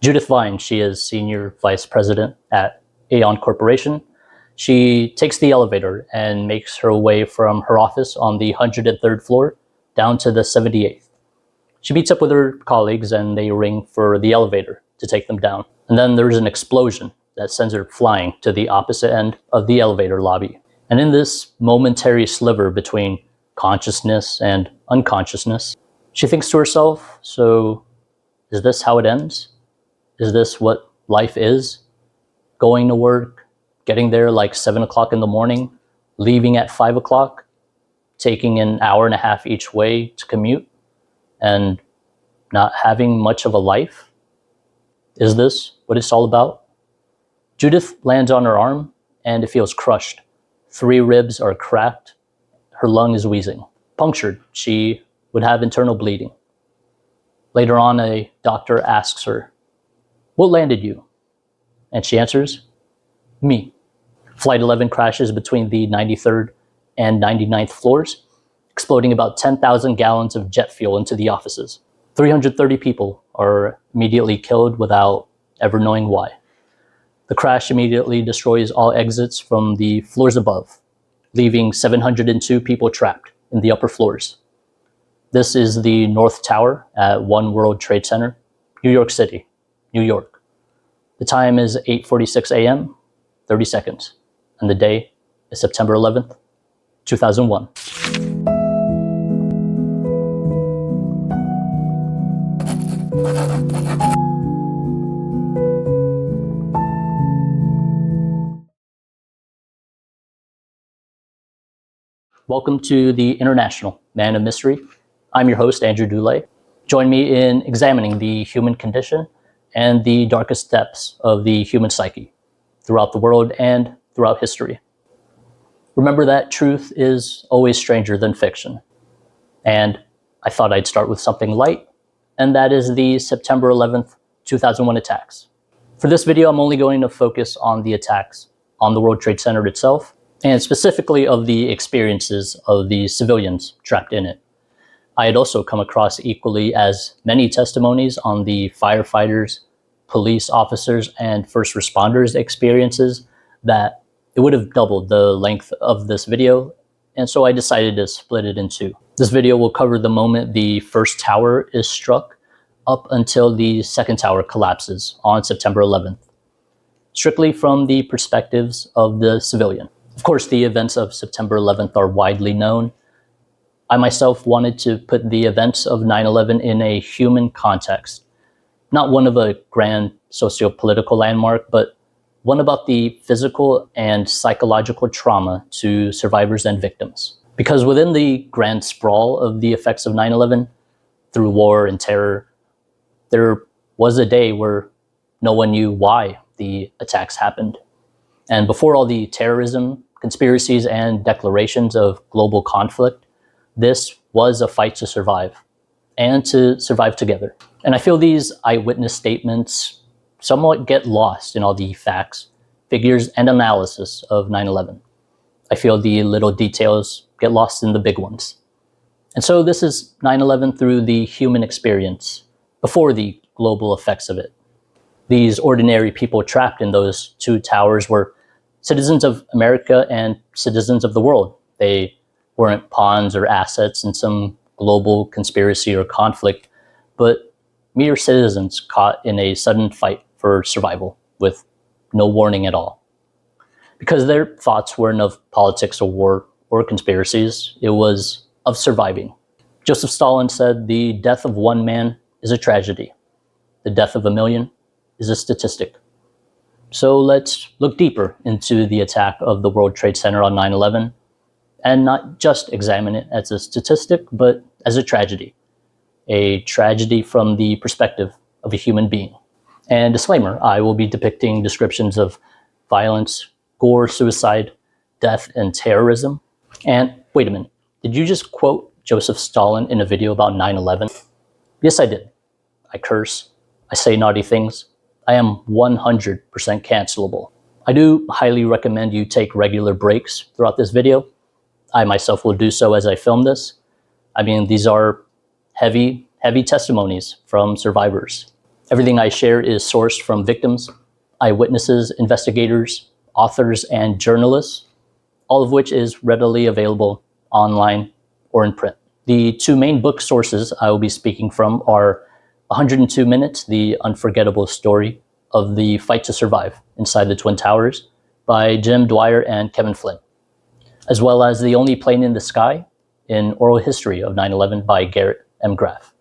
Judith Vine, she is Senior Vice President at Aon Corporation. She takes the elevator and makes her way from her office on the 103rd floor down to the 78th. She meets up with her colleagues and they ring for the elevator to take them down. And then there's an explosion that sends her flying to the opposite end of the elevator lobby. And in this momentary sliver between consciousness and unconsciousness, she thinks to herself, so is this how it ends? Is this what life is? Going to work, getting there like 7 o'clock in the morning, leaving at 5 o'clock, taking an hour and a half each way to commute, and not having much of a life? Is this what it's all about? Judith lands on her arm and it feels crushed. 3 ribs are cracked. Her lung is wheezing. Punctured, she would have internal bleeding. Later on, a doctor asks her, "What landed you?" And she answers, "Me." Flight 11 crashes between the 93rd and 99th floors, exploding about 10,000 gallons of jet fuel into the offices. 330 people are immediately killed without ever knowing why. The crash immediately destroys all exits from the floors above, leaving 702 people trapped in the upper floors. This is the North Tower at One World Trade Center, New York City, New York. The time is 8:46 a.m., 30 seconds, and the day is September 11th, 2001. Welcome to the International Man of Mystery. I'm your host, Andrew Dulay. Join me in examining the human condition and the darkest depths of the human psyche throughout the world and throughout history. Remember that truth is always stranger than fiction. And I thought I'd start with something light, and that is the September 11th, 2001 attacks. For this video, I'm only going to focus on the attacks on the World Trade Center itself, and specifically of the experiences of the civilians trapped in it. I had also come across equally as many testimonies on the firefighters, police officers, and first responders' experiences that it would have doubled the length of this video, and so I decided to split it in two. This video will cover the moment the first tower is struck up until the second tower collapses on September 11th, strictly from the perspectives of the civilian. Of course, the events of September 11th are widely known. I myself wanted to put the events of 9/11 in a human context, not one of a grand socio-political landmark, but one about the physical and psychological trauma to survivors and victims. Because within the grand sprawl of the effects of 9/11, through war and terror, there was a day where no one knew why the attacks happened. And before all the terrorism, conspiracies, and declarations of global conflict, this was a fight to survive, and to survive together. And I feel these eyewitness statements somewhat get lost in all the facts, figures, and analysis of 9/11. I feel the little details get lost in the big ones. And so this is 9/11 through the human experience, before the global effects of it. These ordinary people trapped in those 2 towers were citizens of America and citizens of the world. They weren't pawns or assets in some global conspiracy or conflict, but mere citizens caught in a sudden fight for survival with no warning at all. Because their thoughts weren't of politics or war or conspiracies, it was of surviving. Joseph Stalin said, "The death of one man is a tragedy. The death of a million is a statistic." So let's look deeper into the attack of the World Trade Center on 9/11, and not just examine it as a statistic, but as a tragedy from the perspective of a human being. And disclaimer, I will be depicting descriptions of violence, gore, suicide, death, and terrorism. And wait a minute, did you just quote Joseph Stalin in a video about 9/11? Yes, I did. I curse, I say naughty things. I am 100% cancelable. I do highly recommend you take regular breaks throughout this video. I myself will do so as I film this. I mean, these are heavy testimonies from survivors. Everything I share is sourced from victims, eyewitnesses, investigators, authors, and journalists, all of which is readily available online or in print. The two main book sources I will be speaking from are 102 Minutes, The Unforgettable Story of the Fight to Survive Inside the Twin Towers by Jim Dwyer and Kevin Flynn, as well as The Only Plane in the Sky, An Oral History of 9/11 by Garrett M. Graff.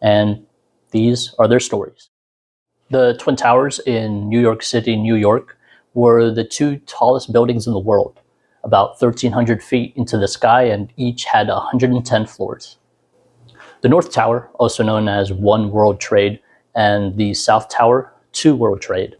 And these are their stories. The Twin Towers in New York City, New York, were the two tallest buildings in the world, about 1,300 feet into the sky, and each had 110 floors. The North Tower, also known as One World Trade, and the South Tower, Two World Trade.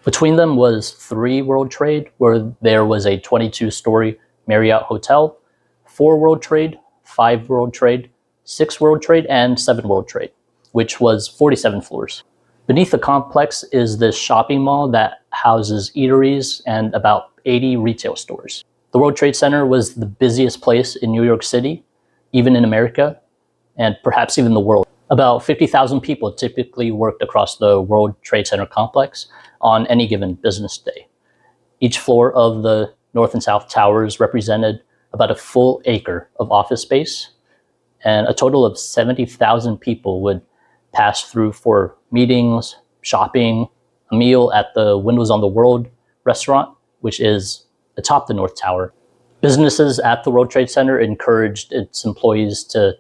Between them was Three World Trade, where there was a 22-story Marriott Hotel, Four World Trade, Five World Trade, Six World Trade, and Seven World Trade, which was 47 floors. Beneath the complex is this shopping mall that houses eateries and about 80 retail stores. The World Trade Center was the busiest place in New York City, even in America, and perhaps even the world. About 50,000 people typically worked across the World Trade Center complex on any given business day. Each floor of the North and South Towers represented about a full acre of office space, and a total of 70,000 people would pass through for meetings, shopping, a meal at the Windows on the World restaurant, which is atop the North Tower. Businesses at the World Trade Center encouraged its employees to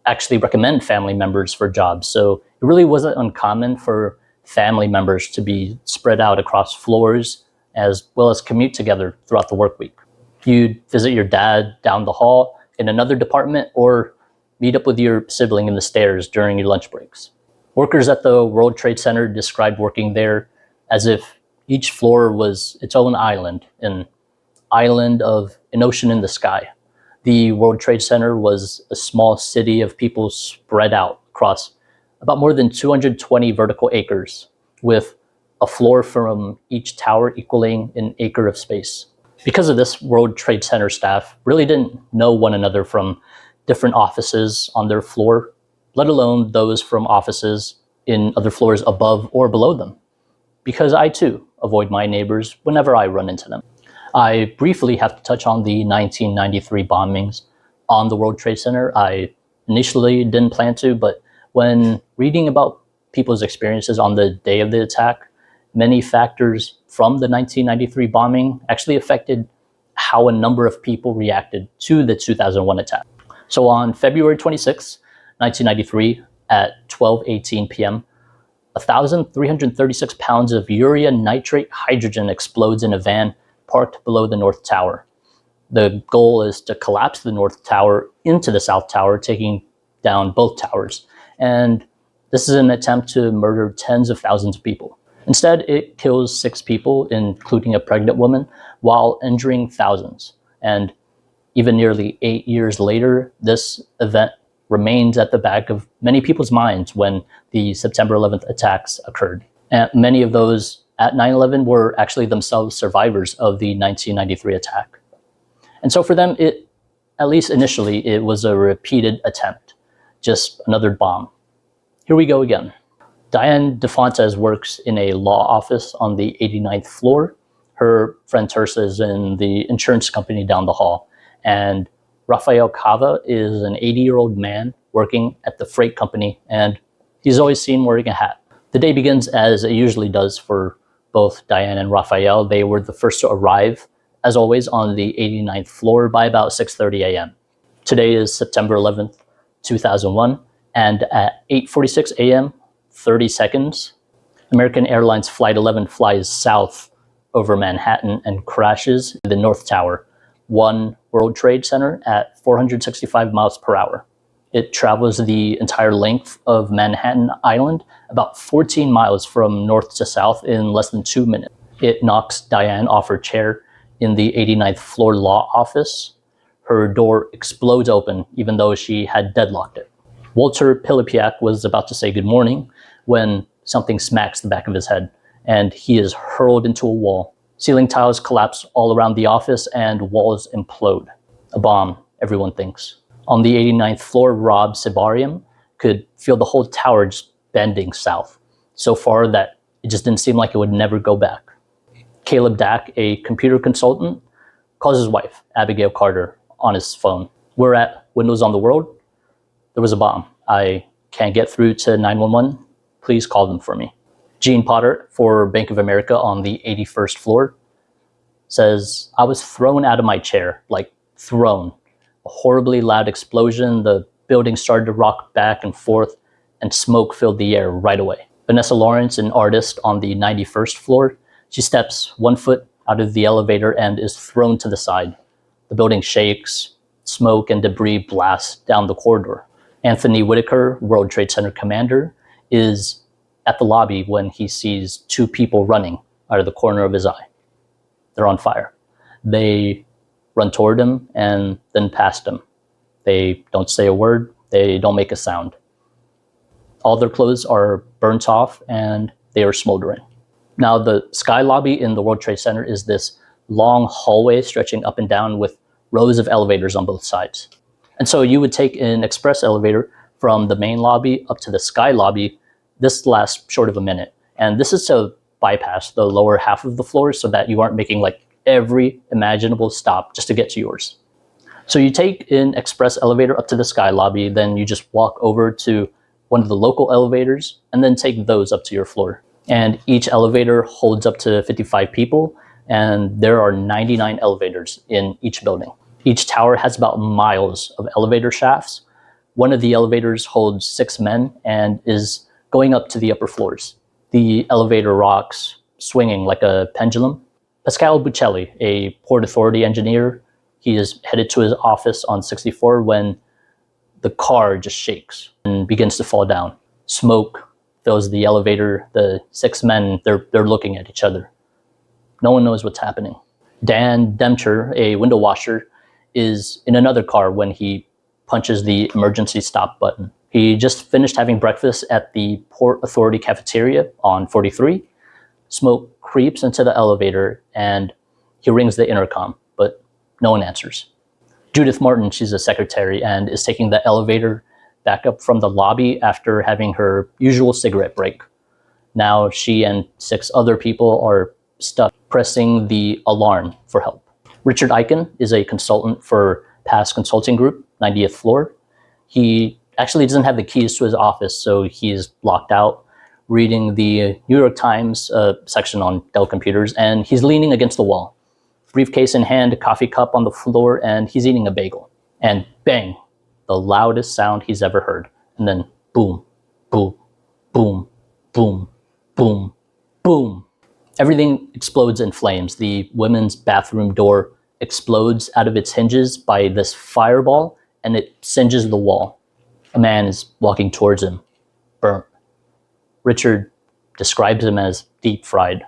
actually recommend family members for jobs. So it really wasn't uncommon for family members to be spread out across floors as well as commute together throughout the work week. You'd visit your dad down the hall in another department or meet up with your sibling in the stairs during your lunch breaks. Workers at the World Trade Center described working there as if each floor was its own island, an island of an ocean in the sky. The World Trade Center was a small city of people spread out across about more than 220 vertical acres, with a floor from each tower equaling an acre of space. Because of this, World Trade Center staff really didn't know one another from different offices on their floor, let alone those from offices in other floors above or below them. Because I too avoid my neighbors whenever I run into them. I briefly have to touch on the 1993 bombings on the World Trade Center. I initially didn't plan to, but when reading about people's experiences on the day of the attack, many factors from the 1993 bombing actually affected how a number of people reacted to the 2001 attack. So on February 26, 1993, at 12:18 p.m., 1,336 pounds of urea nitrate hydrogen explodes in a van parked below the North Tower. The goal is to collapse the North Tower into the South Tower, taking down both towers. And this is an attempt to murder tens of thousands of people. Instead, it kills 6 people, including a pregnant woman, while injuring thousands. And even nearly 8 years later, this event remains at the back of many people's minds when the September 11th attacks occurred. And many of those at 9/11 were actually themselves survivors of the 1993 attack. And so for them, at least initially, it was a repeated attempt, just another bomb. Here we go again. Diane DeFontes works in a law office on the 89th floor. Her friend Tersa is in the insurance company down the hall. And Rafael Cava is an 80-year-old man working at the freight company, and he's always seen wearing a hat. The day begins as it usually does for both Diane and Rafael. They were the first to arrive, as always, on the 89th floor by about 6:30 a.m. Today is September 11th, 2001, and at 8:46 a.m., 30 seconds, American Airlines Flight 11 flies south over Manhattan and crashes the North Tower, One World Trade Center, at 465 miles per hour. It travels the entire length of Manhattan Island, about 14 miles from north to south in less than 2 minutes. It knocks Diane off her chair in the 89th floor law office. Her door explodes open, even though she had deadlocked it. Walter Pilipiak was about to say good morning when something smacks the back of his head, and he is hurled into a wall. Ceiling tiles collapse all around the office and walls implode. A bomb, everyone thinks. On the 89th floor, Rob Sibarium could feel the whole tower just bending south, so far that it just didn't seem like it would never go back. Caleb Dack, a computer consultant, calls his wife, Abigail Carter, on his phone. We're at Windows on the World. There was a bomb. I can't get through to 911. Please call them for me. Gene Potter for Bank of America on the 81st floor says, I was thrown out of my chair, like thrown. A horribly loud explosion. The building started to rock back and forth, and smoke filled the air right away. Vanessa Lawrence, an artist on the 91st floor, she steps 1 foot out of the elevator and is thrown to the side. The building shakes, smoke and debris blast down the corridor. Anthony Whitaker, World Trade Center commander, is at the lobby when he sees two people running out of the corner of his eye. They're on fire. They run toward him and then past him. They don't say a word. They don't make a sound. All their clothes are burnt off and they are smoldering. Now, the sky lobby in the World Trade Center is this long hallway stretching up and down with rows of elevators on both sides. And so you would take an express elevator from the main lobby up to the sky lobby. This lasts short of a minute. And this is to bypass the lower half of the floors so that you aren't making like every imaginable stop just to get to yours. So you take an express elevator up to the sky lobby, then you just walk over to one of the local elevators and then take those up to your floor. And each elevator holds up to 55 people, and there are 99 elevators in each building. Each tower has about miles of elevator shafts. One of the elevators holds 6 men and is going up to the upper floors. The elevator rocks, swinging like a pendulum. Pascal Buccelli, a Port Authority engineer, he is headed to his office on 64 when the car just shakes and begins to fall down. Smoke fills the elevator. The 6 men, they're looking at each other. No one knows what's happening. Dan Demcher, a window washer, is in another car when he punches the emergency stop button. He just finished having breakfast at the Port Authority cafeteria on 43. Smoke creeps into the elevator and he rings the intercom, but no one answers. Judith Martin, she's a secretary and is taking the elevator back up from the lobby after having her usual cigarette break. Now she and 6 other people are stuck pressing the alarm for help. Richard Eichen is a consultant for Pass Consulting Group, 90th floor. He actually doesn't have the keys to his office, so he's locked out reading the New York Times section on Dell computers, and he's leaning against the wall. Briefcase in hand, coffee cup on the floor, and he's eating a bagel. And bang, the loudest sound he's ever heard. And then boom, boom, boom, boom, boom, boom. Everything explodes in flames. The women's bathroom door explodes out of its hinges by this fireball, and it singes the wall. A man is walking towards him, burnt. Richard describes him as deep fried.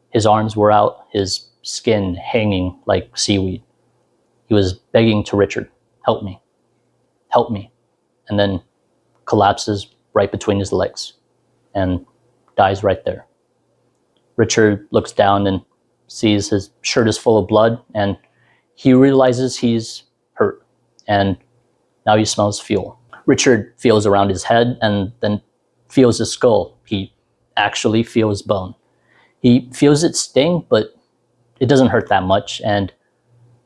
His arms were out, his skin hanging like seaweed. He was begging to Richard, help me, and then collapses right between his legs and dies right there. Richard looks down and sees his shirt is full of blood, and he realizes he's hurt, and now he smells fuel. Richard feels around his head and then feels his skull. He actually feels bone. He feels it sting, but it doesn't hurt that much, and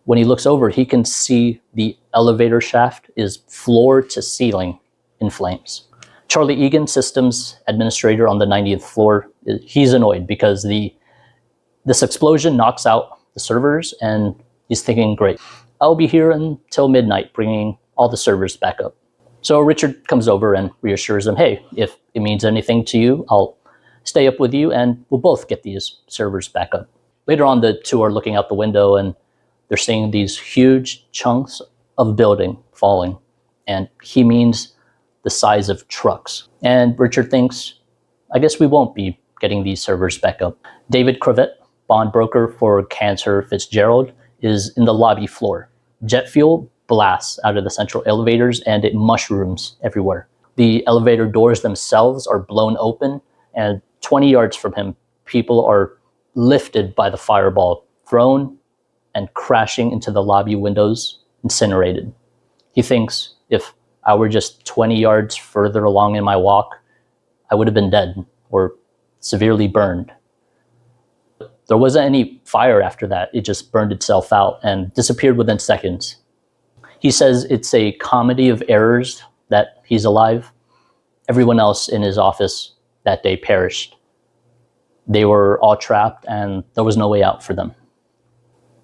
when he looks over, he can see the elevator shaft is floor to ceiling in flames. Charlie Egan, systems administrator on the 90th floor, he's annoyed because this explosion knocks out the servers, and he's thinking, great, I'll be here until midnight bringing all the servers back up. So Richard comes over and reassures him, hey, if it means anything to you, I'll stay up with you and we'll both get these servers back up. Later on, the two are looking out the window and they're seeing these huge chunks of building falling, and he means the size of trucks. And Richard thinks, I guess we won't be getting these servers back up. David Cravette, bond broker for Cantor Fitzgerald, is in the lobby floor. Jet fuel blasts out of the central elevators and it mushrooms everywhere. The elevator doors themselves are blown open, and 20 yards from him, people are lifted by the fireball, thrown and crashing into the lobby windows, incinerated. He thinks, if I were just 20 yards further along in my walk, I would have been dead or severely burned. There wasn't any fire after that. It just burned itself out and disappeared within seconds. He says it's a comedy of errors that he's alive. Everyone else in his office that day perished. They were all trapped and there was no way out for them.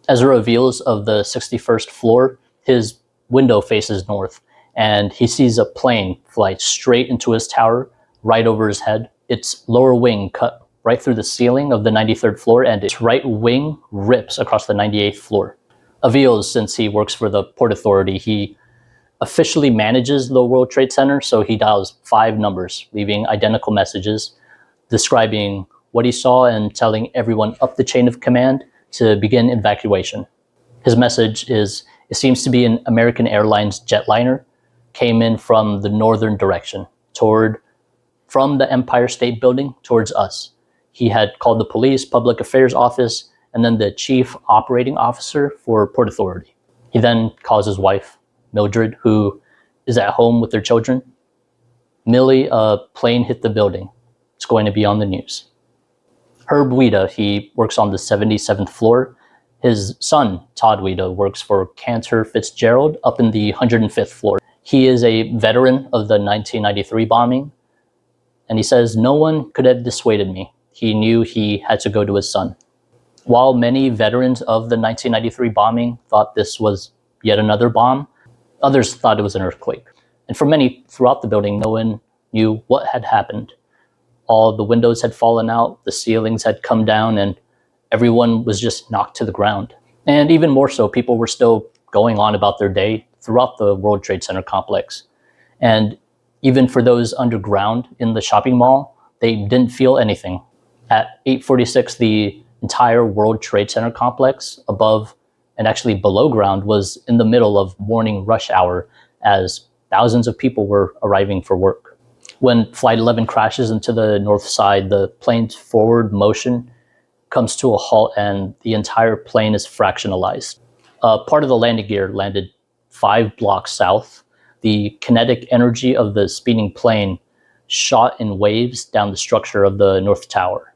Ezra reveals of the 61st floor, his window faces north and he sees a plane fly straight into his tower right over his head. Its lower wing cut right through the ceiling of the 93rd floor and its right wing rips across the 98th floor. Avils, since he works for the Port Authority, he officially manages the World Trade Center, so he dials 5 numbers, leaving identical messages describing what he saw and telling everyone up the chain of command to begin evacuation. His message is, it seems to be an American Airlines jetliner, came in from the northern direction, from the Empire State Building towards us. He had called the police, public affairs office, and then the chief operating officer for Port Authority. He then calls his wife, Mildred, who is at home with their children. Millie, a plane hit the building. It's going to be on the news. Herb Weeda, he works on the 77th floor. His son, Todd Weeda, works for Cantor Fitzgerald up in the 105th floor. He is a veteran of the 1993 bombing, and he says, no one could have dissuaded me. He knew he had to go to his son. While many veterans of the 1993 bombing thought this was yet another bomb, others thought it was an earthquake. And for many throughout the building, no one knew what had happened. All the windows had fallen out, the ceilings had come down, and everyone was just knocked to the ground. And even more so, people were still going on about their day throughout the World Trade Center complex. And even for those underground in the shopping mall, they didn't feel anything. At 8:46, the entire World Trade Center complex above and actually below ground was in the middle of morning rush hour as thousands of people were arriving for work. When Flight 11 crashes into the north side, the plane's forward motion comes to a halt and the entire plane is fractionalized. Part of the landing gear landed 5 blocks south. The kinetic energy of the speeding plane shot in waves down the structure of the North Tower.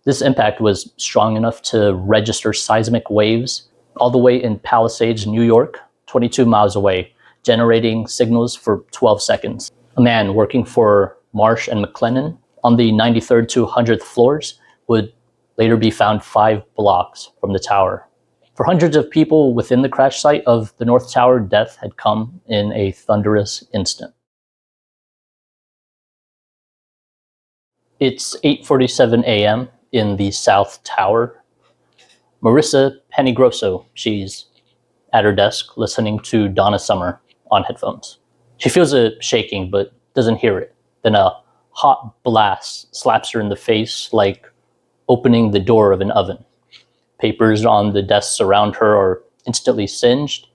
This impact was strong enough to register seismic waves all the way in Palisades, New York, 22 miles away, generating signals for 12 seconds. A man working for Marsh and McLennan on the 93rd to 100th floors would later be found 5 blocks from the tower. For hundreds of people within the crash site of the North Tower, death had come in a thunderous instant. It's 8:47 a.m. in the South Tower. Marissa Pennygrosso, she's at her desk listening to Donna Summer on headphones. She feels a shaking but doesn't hear it. Then a hot blast slaps her in the face like opening the door of an oven. Papers on the desks around her are instantly singed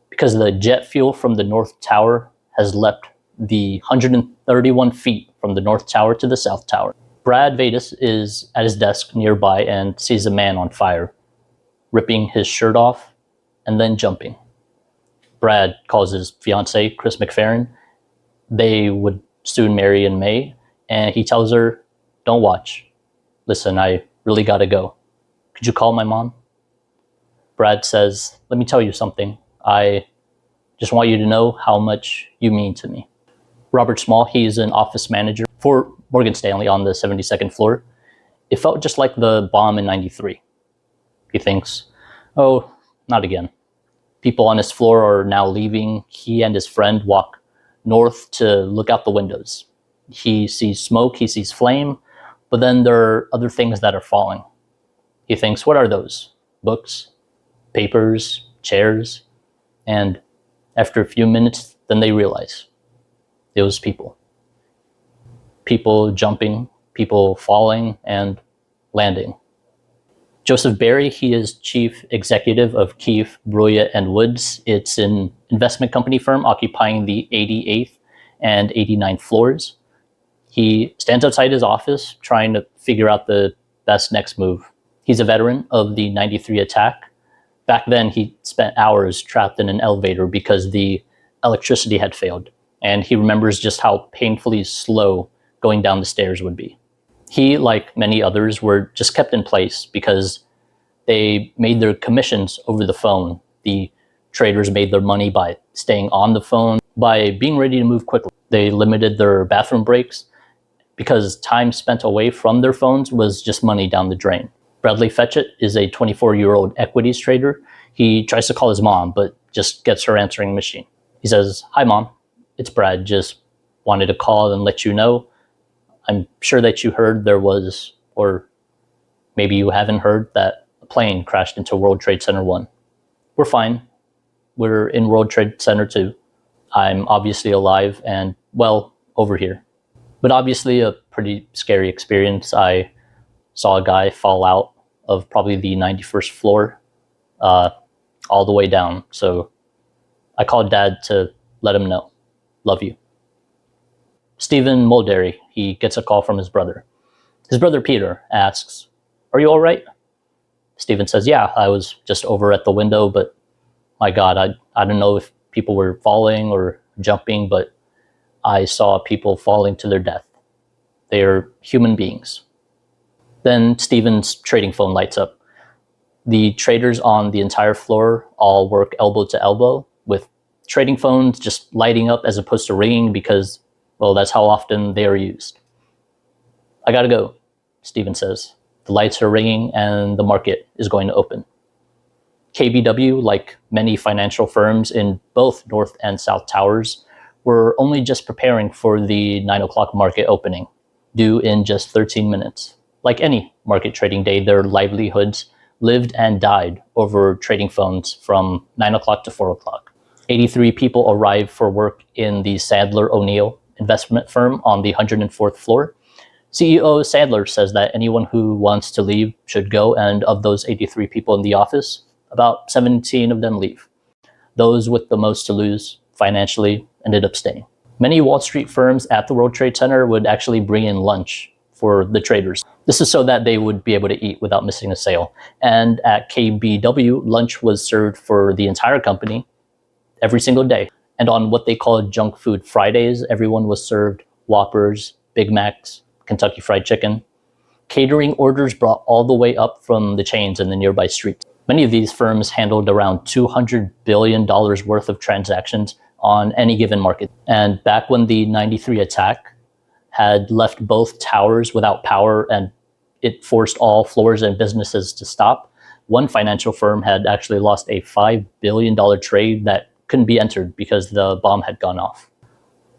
because the jet fuel from the North Tower has leapt the 131 feet from the North Tower to the South Tower. Brad Vadis is at his desk nearby and sees a man on fire, ripping his shirt off and then jumping. Brad calls his fiancée, Chris McFerrin. They would soon marry in May, and he tells her, don't watch. Listen, I really gotta go. Could you call my mom? Brad says, let me tell you something. I just want you to know how much you mean to me. Robert Small, he's an office manager for Morgan Stanley on the 72nd floor. It felt just like the bomb in 93. He thinks, oh, not again. People on his floor are now leaving. He and his friend walk north to look out the windows. He sees smoke, he sees flame, but then there are other things that are falling. He thinks, what are those? Books, papers, chairs? And after a few minutes, then they realize it was people. People jumping, people falling and landing. Joseph Barry, he is chief executive of Keefe, Bruyette and Woods. It's an investment company firm occupying the 88th and 89th floors. He stands outside his office trying to figure out the best next move. He's a veteran of the 93 attack. Back then, he spent hours trapped in an elevator because the electricity had failed. And he remembers just how painfully slow going down the stairs would be. He, like many others, were just kept in place because they made their commissions over the phone. The traders made their money by staying on the phone, by being ready to move quickly. They limited their bathroom breaks because time spent away from their phones was just money down the drain. Bradley Fetchett is a 24-year-old equities trader. He tries to call his mom, but just gets her answering machine. He says, "Hi, Mom. It's Brad. Just wanted to call and let you know. I'm sure that you heard there was, or maybe you haven't heard, that a plane crashed into World Trade Center 1. We're fine. We're in World Trade Center 2. I'm obviously alive and, well, over here." But obviously a pretty scary experience. I saw a guy fall out of probably the 91st floor all the way down. So I called Dad to let him know. Love you. Stephen Mulderry, he gets a call from his brother. His brother Peter asks, "Are you all right?" Stephen says, "Yeah, I was just over at the window, but my God, I don't know if people were falling or jumping, but I saw people falling to their death. They are human beings." Then Stephen's trading phone lights up. The traders on the entire floor all work elbow to elbow, with trading phones just lighting up as opposed to ringing because, well, that's how often they are used. "I gotta go," Stephen says. The lights are ringing and the market is going to open. KBW, like many financial firms in both North and South Towers, were only just preparing for the 9 o'clock market opening, due in just 13 minutes. Like any market trading day, their livelihoods lived and died over trading phones from 9 o'clock to 4 o'clock. 83 people arrived for work in the Sadler O'Neill investment firm on the 104th floor. CEO Sadler says that anyone who wants to leave should go, and of those 83 people in the office, about 17 of them leave. Those with the most to lose financially ended up staying. Many Wall Street firms at the World Trade Center would actually bring in lunch for the traders. This is so that they would be able to eat without missing a sale. And at KBW, lunch was served for the entire company every single day. And on what they call Junk Food Fridays, everyone was served Whoppers, Big Macs, Kentucky Fried Chicken. Catering orders brought all the way up from the chains in the nearby streets. Many of these firms handled around $200 billion worth of transactions on any given market. And back when the 93 attack had left both towers without power and it forced all floors and businesses to stop, one financial firm had actually lost a $5 billion trade that couldn't be entered because the bomb had gone off.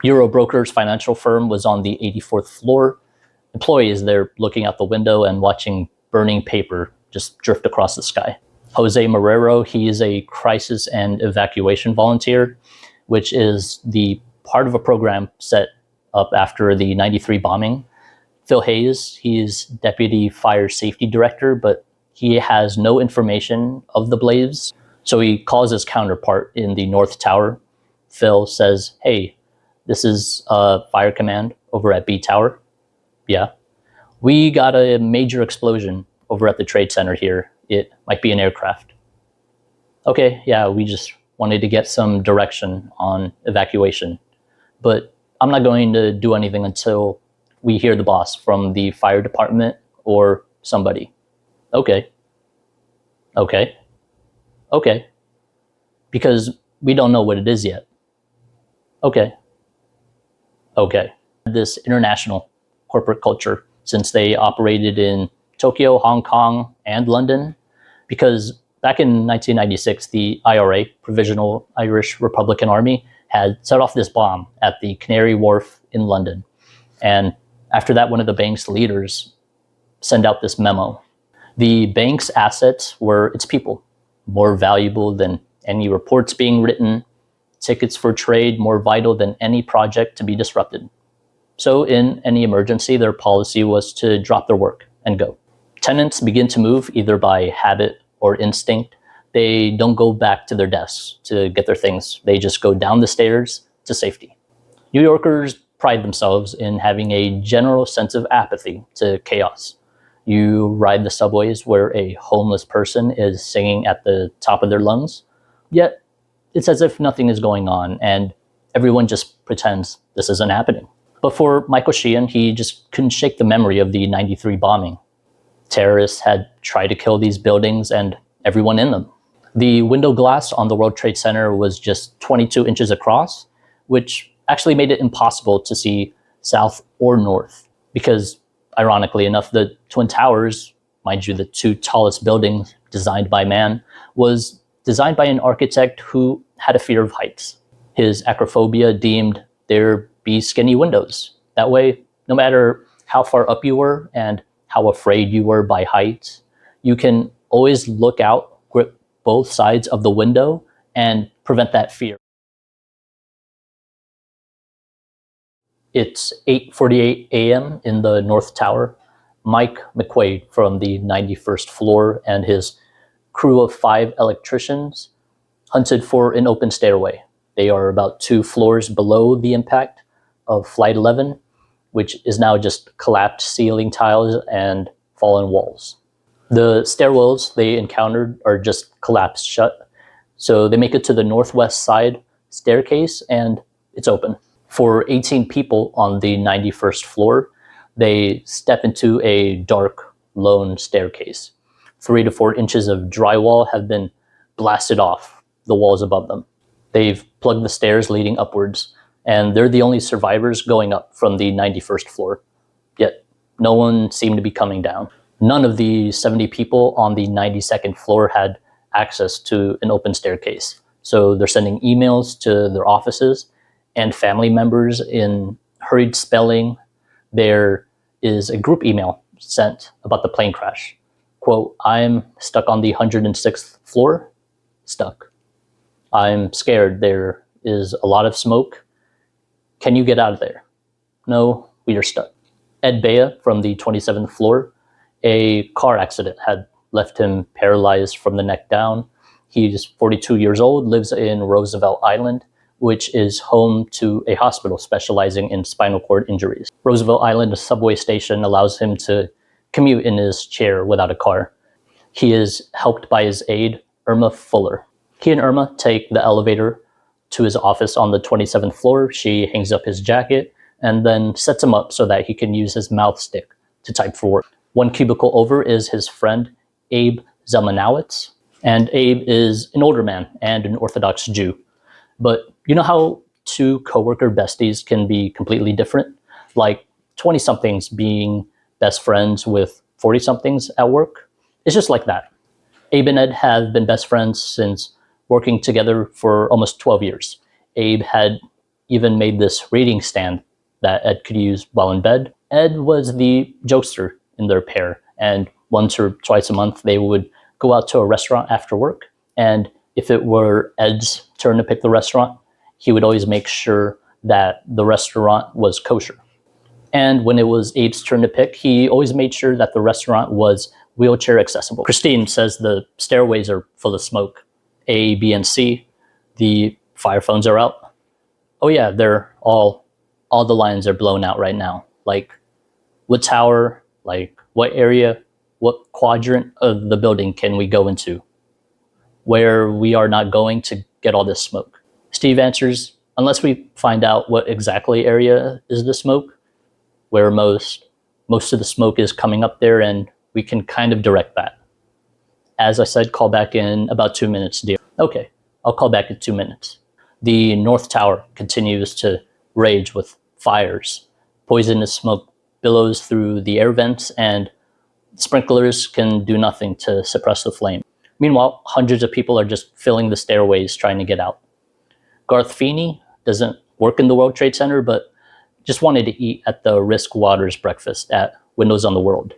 Eurobroker's financial firm was on the 84th floor. Employees there looking out the window and watching burning paper just drift across the sky. Jose Marrero, he is a crisis and evacuation volunteer, which is the part of a program set up after the 93 bombing. Phil Hayes, he's deputy fire safety director, but he has no information of the blaze. So he calls his counterpart in the North Tower. Phil says, "Hey, this is fire command over at B Tower. Yeah, we got a major explosion over at the Trade Center here. It might be an aircraft." "Okay, yeah, we just wanted to get some direction on evacuation, but I'm not going to do anything until we hear the boss from the fire department or somebody." Okay. Because we don't know what it is yet. Okay. This international corporate culture, since they operated in Tokyo, Hong Kong, and London, because back in 1996, the IRA, Provisional Irish Republican Army, had set off this bomb at the Canary Wharf in London. And after that, one of the bank's leaders sent out this memo. The bank's assets were its people, more valuable than any reports being written, tickets for trade more vital than any project to be disrupted. So in any emergency, their policy was to drop their work and go. Tenants begin to move either by habit or instinct. They don't go back to their desks to get their things. They just go down the stairs to safety. New Yorkers pride themselves in having a general sense of apathy to chaos. You ride the subways where a homeless person is singing at the top of their lungs, yet it's as if nothing is going on and everyone just pretends this isn't happening. But for Michael Sheehan, he just couldn't shake the memory of the 93 bombing. Terrorists had tried to kill these buildings and everyone in them. The window glass on the World Trade Center was just 22 inches across, which actually made it impossible to see south or north because, ironically enough, the Twin Towers, mind you, the two tallest buildings designed by man, was designed by an architect who had a fear of heights. His acrophobia deemed there be skinny windows. That way, no matter how far up you were and how afraid you were by heights, you can always look out, grip both sides of the window, and prevent that fear. It's 8:48 a.m. in the North Tower. Mike McQuaid from the 91st floor and his crew of 5 electricians hunted for an open stairway. They are about 2 floors below the impact of Flight 11, which is now just collapsed ceiling tiles and fallen walls. The stairwells they encountered are just collapsed shut, so they make it to the northwest side staircase and it's open. For 18 people on the 91st floor, they step into a dark, lone staircase. 3 to 4 inches of drywall have been blasted off the walls above them. They've plugged the stairs leading upwards, and they're the only survivors going up from the 91st floor. Yet, no one seemed to be coming down. None of the 70 people on the 92nd floor had access to an open staircase. So they're sending emails to their offices and family members in hurried spelling. There is a group email sent about the plane crash. Quote, "I'm stuck on the 106th floor. Stuck. I'm scared. There is a lot of smoke. Can you get out of there? No, we are stuck." Ed Bea from the 27th floor, a car accident had left him paralyzed from the neck down. He's 42 years old, lives in Roosevelt Island, which is home to a hospital specializing in spinal cord injuries. Roosevelt Island, a subway station, allows him to commute in his chair without a car. He is helped by his aide, Irma Fuller. He and Irma take the elevator to his office on the 27th floor. She hangs up his jacket and then sets him up so that he can use his mouth stick to type for work. 1 cubicle over is his friend, Abe Zelmanowitz. And Abe is an older man and an Orthodox Jew. But you know how 2 coworker besties can be completely different? Like 20-somethings being best friends with 40-somethings at work? It's just like that. Abe and Ed have been best friends since working together for almost 12 years. Abe had even made this reading stand that Ed could use while in bed. Ed was the jokester in their pair, and once or twice a month they would go out to a restaurant after work, and if it were Ed's turn to pick the restaurant, he would always make sure that the restaurant was kosher. And when it was Abe's turn to pick, he always made sure that the restaurant was wheelchair accessible. Christine says the stairways are full of smoke. A, B, and C, the fire phones are out. Oh yeah, they're all the lines are blown out right now. Like, what tower, like what area, what quadrant of the building can we go into where we are not going to get all this smoke? Steve answers, unless we find out what exactly area is the smoke, where most of the smoke is coming up there, and we can kind of direct that. As I said, call back in about 2 minutes, dear. Okay, I'll call back in 2 minutes. The North Tower continues to rage with fires. Poisonous smoke billows through the air vents, and sprinklers can do nothing to suppress the flame. Meanwhile, hundreds of people are just filling the stairways trying to get out. Garth Feeney doesn't work in the World Trade Center, but just wanted to eat at the Risk Waters breakfast at Windows on the World.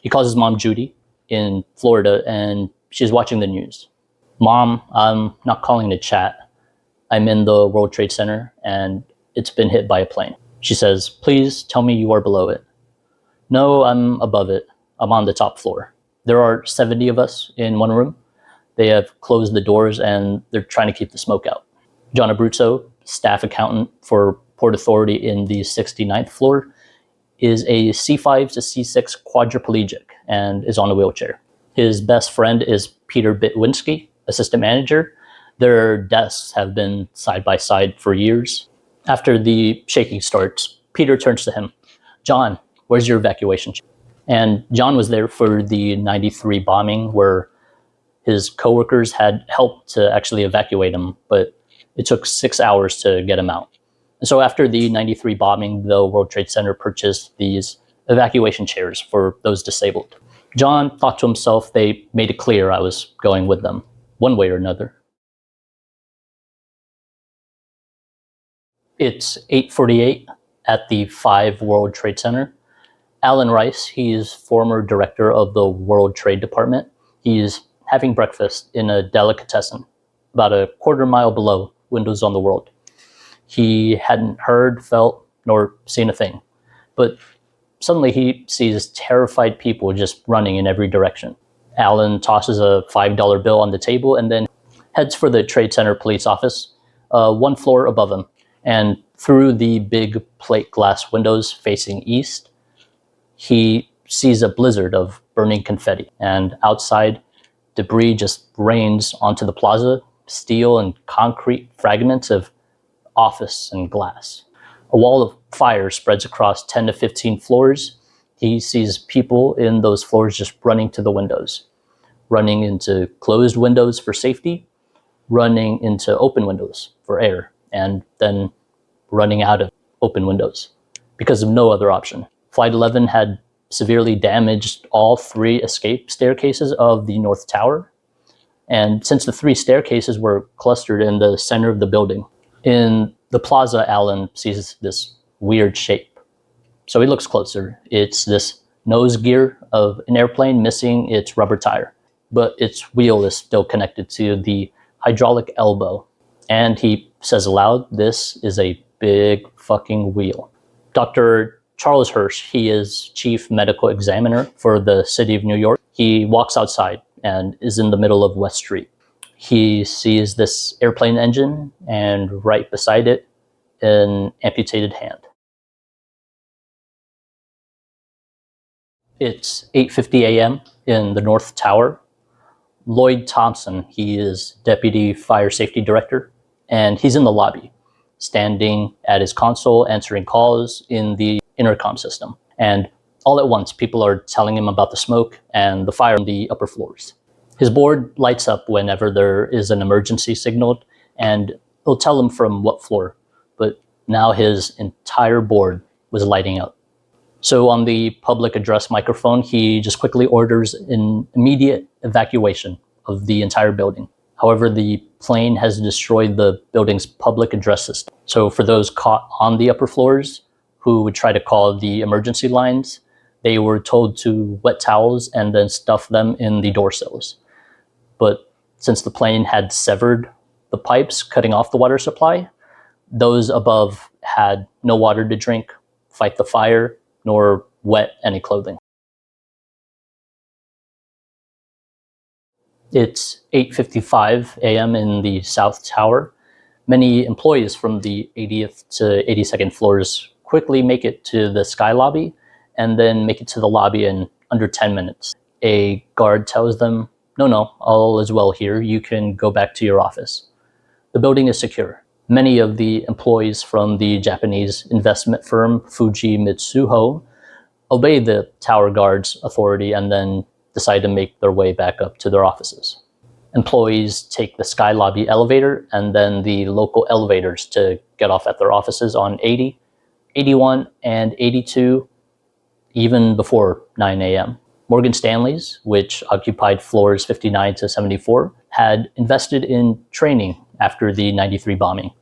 He calls his mom Judy in Florida, and she's watching the news. Mom, I'm not calling to chat. I'm in the World Trade Center, and it's been hit by a plane. She says, please tell me you are below it. No, I'm above it. I'm on the top floor. There are 70 of us in one room. They have closed the doors, and they're trying to keep the smoke out. John Abruzzo, staff accountant for Port Authority in the 69th floor, is a C5 to C6 quadriplegic and is on a wheelchair. His best friend is Peter Bitwinski, assistant manager. Their desks have been side by side for years. After the shaking starts, Peter turns to him. John, where's your evacuation? And John was there for the 93 bombing where his coworkers had helped to actually evacuate him, but it took 6 hours to get him out. And so after the 93 bombing, the World Trade Center purchased these evacuation chairs for those disabled. John thought to himself, they made it clear I was going with them, one way or another. It's 8:48 at the 5 World Trade Center. Alan Rice, he's former director of the World Trade Department. He's having breakfast in a delicatessen about a quarter-mile below Windows on the World. He hadn't heard, felt, nor seen a thing. But suddenly he sees terrified people just running in every direction. Alan tosses a $5 bill on the table and then heads for the Trade Center police office, one floor above him. And through the big plate glass windows facing east, he sees a blizzard of burning confetti. And outside, debris just rains onto the plaza, steel and concrete fragments of office and glass. A wall of fire spreads across 10 to 15 floors. He sees people in those floors just running to the windows, running into closed windows for safety, running into open windows for air, and then running out of open windows because of no other option. Flight 11 had severely damaged all 3 escape staircases of the North Tower. And since the 3 staircases were clustered in the center of the building, in the plaza, Alan sees this weird shape. So he looks closer. It's this nose gear of an airplane missing its rubber tire, but its wheel is still connected to the hydraulic elbow. And he says aloud, "This is a big fucking wheel." Dr. Charles Hirsch, he is chief medical examiner for the city of New York. He walks outside and is in the middle of West Street. He sees this airplane engine and right beside it, an amputated hand. It's 8:50 a.m. in the North Tower. Lloyd Thompson, he is Deputy Fire Safety Director, and he's in the lobby, standing at his console, answering calls in the intercom system. And all at once, people are telling him about the smoke and the fire on the upper floors. His board lights up whenever there is an emergency signaled, and he'll tell him from what floor, but now his entire board was lighting up. So on the public address microphone, he just quickly orders an immediate evacuation of the entire building. However, the plane has destroyed the building's public address system. So for those caught on the upper floors who would try to call the emergency lines, they were told to wet towels and then stuff them in the door sills. But since the plane had severed the pipes cutting off the water supply, those above had no water to drink, fight the fire, nor wet any clothing. It's 8:55 a.m. in the South Tower. Many employees from the 80th to 82nd floors quickly make it to the sky lobby and then make it to the lobby in under 10 minutes. A guard tells them, no, all is well here. You can go back to your office. The building is secure. Many of the employees from the Japanese investment firm Fuji Mitsuho obey the tower guard's authority and then decide to make their way back up to their offices. Employees take the sky lobby elevator and then the local elevators to get off at their offices on 80, 81, and 82, even before 9 a.m. Morgan Stanley's, which occupied floors 59 to 74, had invested in training after the 93 bombing.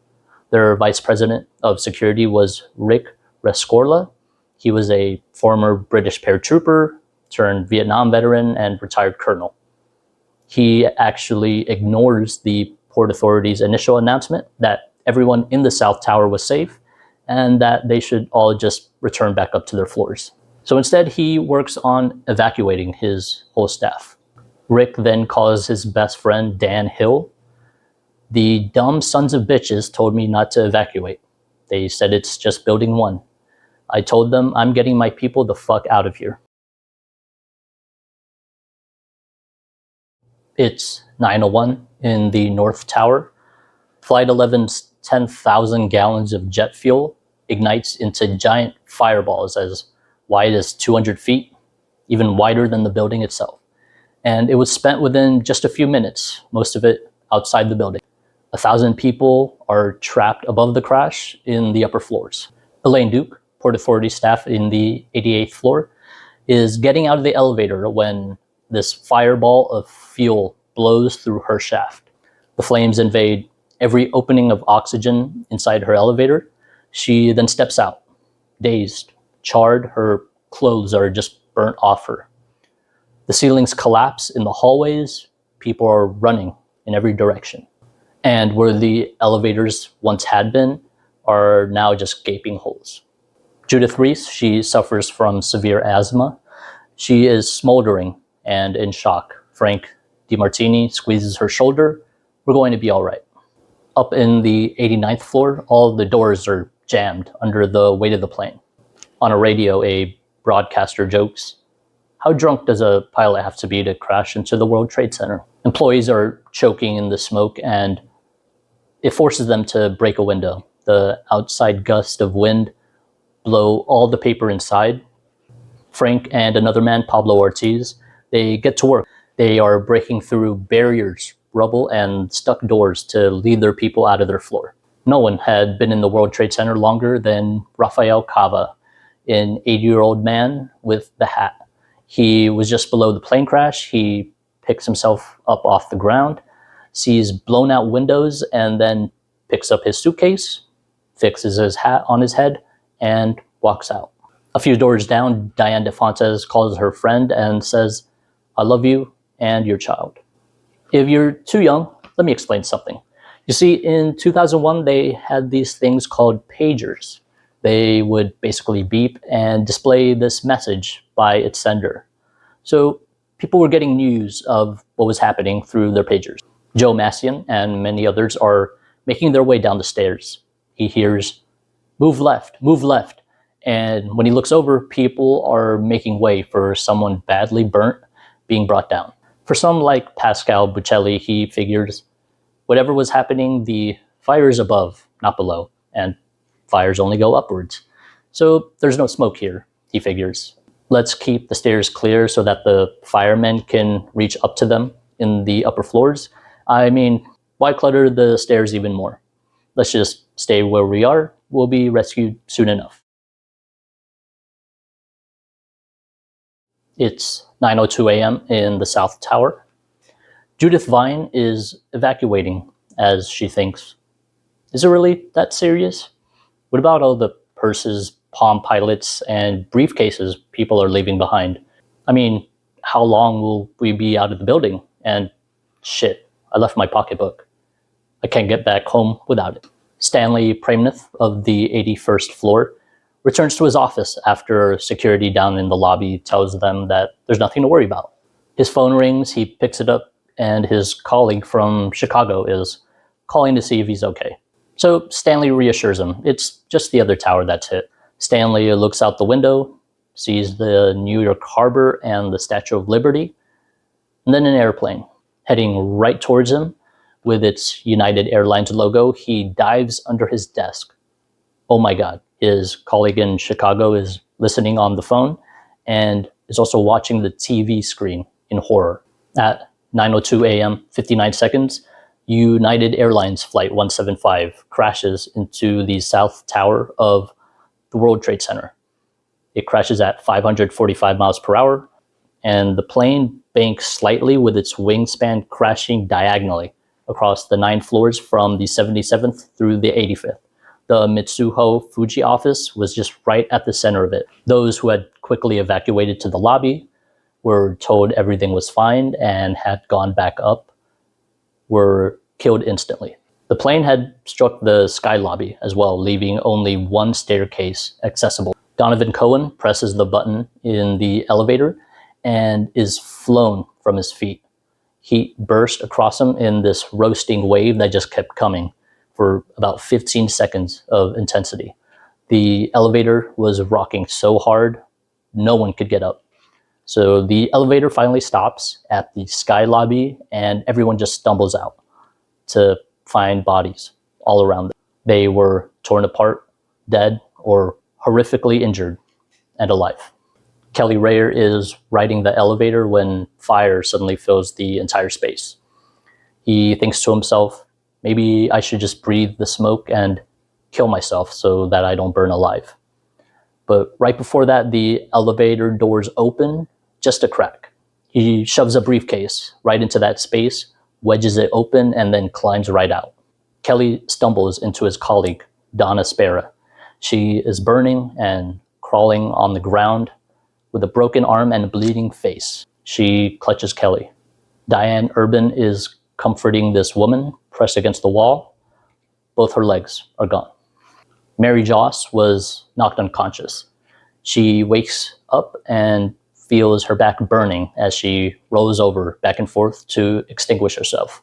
Their vice president of security was Rick Rescorla. He was a former British paratrooper, turned Vietnam veteran, and retired colonel. He actually ignores the Port Authority's initial announcement that everyone in the South Tower was safe and that they should all just return back up to their floors. So instead, he works on evacuating his whole staff. Rick then calls his best friend, Dan Hill. "The dumb sons of bitches told me not to evacuate. They said it's just building 1. I told them I'm getting my people the fuck out of here." It's 9:01 in the North Tower. Flight 11's 10,000 gallons of jet fuel ignites into giant fireballs as wide as 200 feet, even wider than the building itself. And it was spent within just a few minutes, most of it outside the building. 1,000 people are trapped above the crash in the upper floors. Elaine Duke, Port Authority staff in the 88th floor, is getting out of the elevator when this fireball of fuel blows through her shaft. The flames invade every opening of oxygen inside her elevator. She then steps out, dazed, charred. Her clothes are just burnt off her. The ceilings collapse in the hallways. People are running in every direction. And where the elevators once had been are now just gaping holes. Judith Reese, she suffers from severe asthma. She is smoldering and in shock. Frank DiMartini squeezes her shoulder. We're going to be all right. Up in the 89th floor, all the doors are jammed under the weight of the plane. On a radio, a broadcaster jokes, "How drunk does a pilot have to be to crash into the World Trade Center?" Employees are choking in the smoke, and it forces them to break a window. The outside gust of wind blow all the paper inside. Frank and another man, Pablo Ortiz, they get to work. They are breaking through barriers, rubble, and stuck doors to lead their people out of their floor. No one had been in the World Trade Center longer than Rafael Cava, an 80-year-old man with the hat. He was just below the plane crash. He picks himself up off the ground, sees blown out windows, and then picks up his suitcase, fixes his hat on his head, and walks out. A few doors down, Diane DeFontes calls her friend and says, "I love you and your child." If you're too young, let me explain something. You see, in 2001, they had these things called pagers. They would basically beep and display this message by its sender. So people were getting news of what was happening through their pagers. Joe Massian and many others are making their way down the stairs. He hears, move left," and when he looks over, people are making way for someone badly burnt being brought down. For some like Pascal Buccelli, he figures whatever was happening, the fire is above, not below, and fires only go upwards. So there's no smoke here, he figures. Let's keep the stairs clear so that the firemen can reach up to them in the upper floors. I mean, why clutter the stairs even more? Let's just stay where we are. We'll be rescued soon enough. It's 9:02 a.m. in the South Tower. Judith Vine is evacuating as she thinks, is it really that serious? What about all the purses, Palm Pilots, and briefcases people are leaving behind? I mean, how long will we be out of the building? And shit, I left my pocketbook. I can't get back home without it. Stanley Pramath of the 81st floor returns to his office after security down in the lobby tells them that there's nothing to worry about. His phone rings, he picks it up, and his colleague from Chicago is calling to see if he's okay. So Stanley reassures him, it's just the other tower that's hit. Stanley looks out the window, sees the New York Harbor and the Statue of Liberty, and then an airplane heading right towards him with its United Airlines logo. He dives under his desk. Oh my God, his colleague in Chicago is listening on the phone and is also watching the TV screen in horror. At 9:02 a.m., 59 seconds, United Airlines Flight 175 crashes into the South Tower of the World Trade Center. It crashes at 545 miles per hour, and the plane banks slightly with its wingspan crashing diagonally across the 9 floors from the 77th through the 85th. The Mitsuho Fuji office was just right at the center of it. Those who had quickly evacuated to the lobby were told everything was fine and had gone back up were killed instantly. The plane had struck the sky lobby as well, leaving only one staircase accessible. Donovan Cohen presses the button in the elevator and is flown from his feet. Heat burst across him in this roasting wave that just kept coming for about 15 seconds of intensity. The elevator was rocking so hard, no one could get up. So the elevator finally stops at the sky lobby and everyone just stumbles out to find bodies all around them. They were torn apart, dead, or horrifically injured and alive. Kelly Rayer is riding the elevator when fire suddenly fills the entire space. He thinks to himself, maybe I should just breathe the smoke and kill myself so that I don't burn alive. But right before that, the elevator doors open just a crack. He shoves a briefcase right into that space, wedges it open, and then climbs right out. Kelly stumbles into his colleague, Donna Spera. She is burning and crawling on the ground with a broken arm and a bleeding face. She clutches Kelly. Diane Urban is comforting this woman pressed against the wall. Both her legs are gone. Mary Joss was knocked unconscious. She wakes up and feels her back burning as she rolls over back and forth to extinguish herself.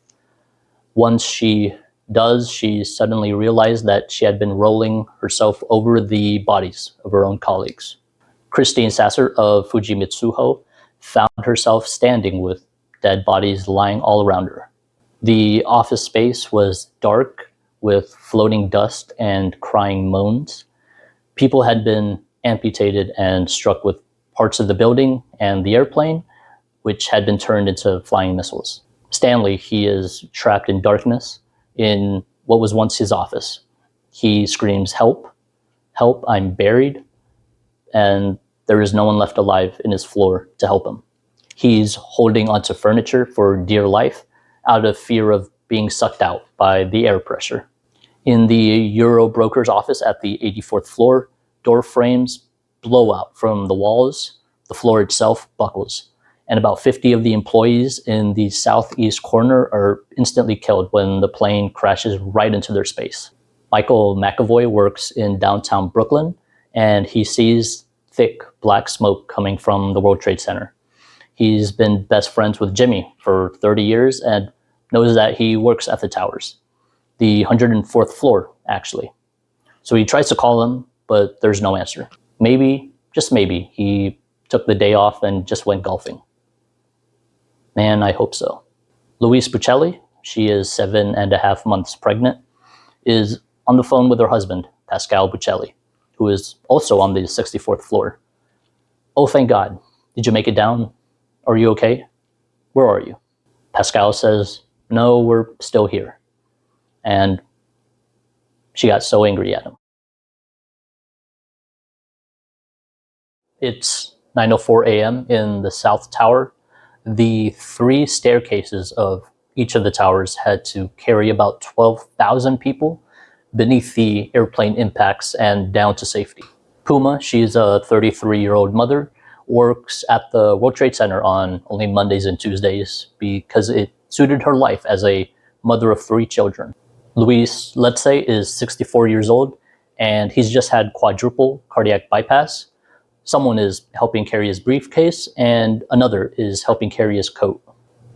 Once she does, she suddenly realized that she had been rolling herself over the bodies of her own colleagues. Christine Sasser of Fujimitsuho found herself standing with dead bodies lying all around her. The office space was dark with floating dust and crying moans. People had been amputated and struck with parts of the building and the airplane, which had been turned into flying missiles. Stanley, he is trapped in darkness in what was once his office. He screams, "Help, help, I'm buried," and there is no one left alive in his floor to help him. He's holding onto furniture for dear life out of fear of being sucked out by the air pressure. In the Euro broker's office at the 84th floor, door frames blow out from the walls, the floor itself buckles, and about 50 of the employees in the southeast corner are instantly killed when the plane crashes right into their space. Michael McAvoy works in downtown Brooklyn, and he sees thick black smoke coming from the World Trade Center. He's been best friends with Jimmy for 30 years and knows that he works at the towers, the 104th floor, actually. So he tries to call him, but there's no answer. Maybe, just maybe, he took the day off and just went golfing. Man, I hope so. Louise Buccelli, she is 7.5 months pregnant, is on the phone with her husband, Pascal Buccelli, who is also on the 64th floor. "Oh, thank God. Did you make it down? Are you okay? Where are you?" Pascal says, "No, we're still here." And she got so angry at him. It's 9:04 a.m. in the South Tower. The 3 staircases of each of the towers had to carry about 12,000 people beneath the airplane impacts and down to safety. Puma, she's a 33-year-old mother, works at the World Trade Center on only Mondays and Tuesdays because it suited her life as a mother of 3 children. Luis, let's say, is 64 years old, and he's just had quadruple cardiac bypass. Someone is helping carry his briefcase, and another is helping carry his coat.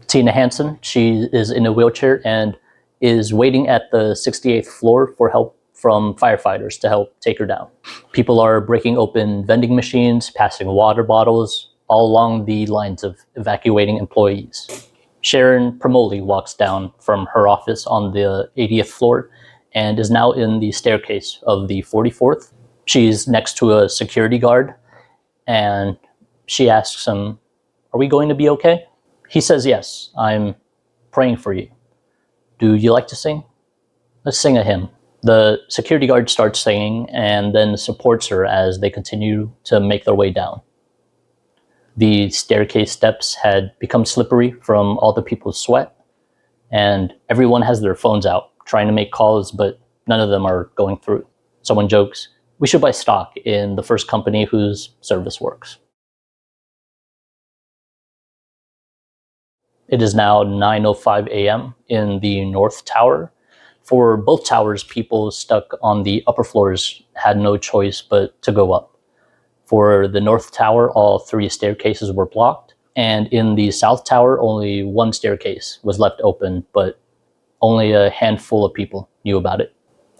Tina Hansen, she is in a wheelchair and is waiting at the 68th floor for help from firefighters to help take her down. People are breaking open vending machines, passing water bottles, all along the lines of evacuating employees. Sharon Promoli walks down from her office on the 80th floor and is now in the staircase of the 44th. She's next to a security guard, and she asks him, "Are we going to be okay?" He says, "Yes, I'm praying for you. Do you like to sing? Let's sing a hymn." The security guard starts singing and then supports her as they continue to make their way down. The staircase steps had become slippery from all the people's sweat, and everyone has their phones out trying to make calls, but none of them are going through. Someone jokes, "We should buy stock in the first company whose service works." It is now 9:05 a.m. in the North Tower. For both towers, people stuck on the upper floors had no choice but to go up. For the North Tower, all 3 staircases were blocked, and in the South Tower, only 1 staircase was left open, but only a handful of people knew about it.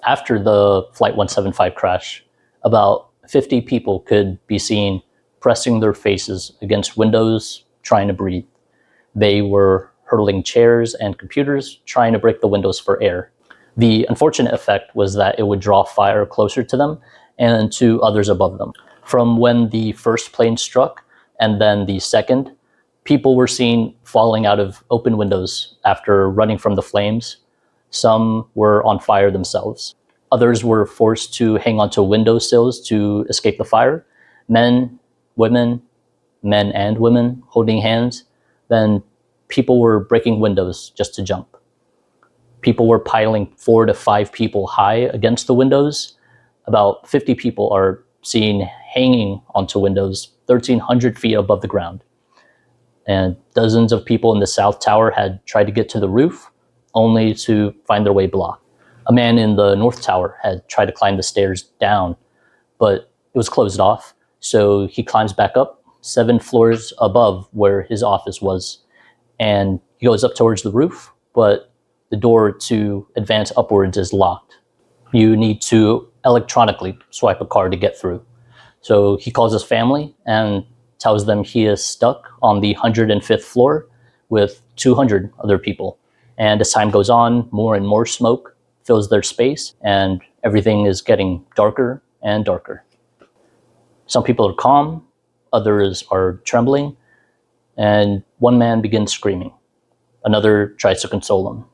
After the Flight 175 crash, about 50 people could be seen pressing their faces against windows, trying to breathe. They were hurling chairs and computers, trying to break the windows for air. The unfortunate effect was that it would draw fire closer to them, and 2 others above them. From when the first plane struck and then the second, people were seen falling out of open windows after running from the flames. Some were on fire themselves. Others were forced to hang onto windowsills to escape the fire. Men and women holding hands. Then people were breaking windows just to jump. People were piling 4 to 5 people high against the windows. About 50 people are seen hanging onto windows 1,300 feet above the ground. And dozens of people in the South Tower had tried to get to the roof, only to find their way blocked. A man in the North Tower had tried to climb the stairs down, but it was closed off. So he climbs back up 7 floors above where his office was, and he goes up towards the roof, but the door to advance upwards is locked. You need to electronically swipe a card to get through. So he calls his family and tells them he is stuck on the 105th floor with 200 other people. And as time goes on, more and more smoke fills their space, and everything is getting darker and darker. Some people are calm, others are trembling, and one man begins screaming. Another tries to console him.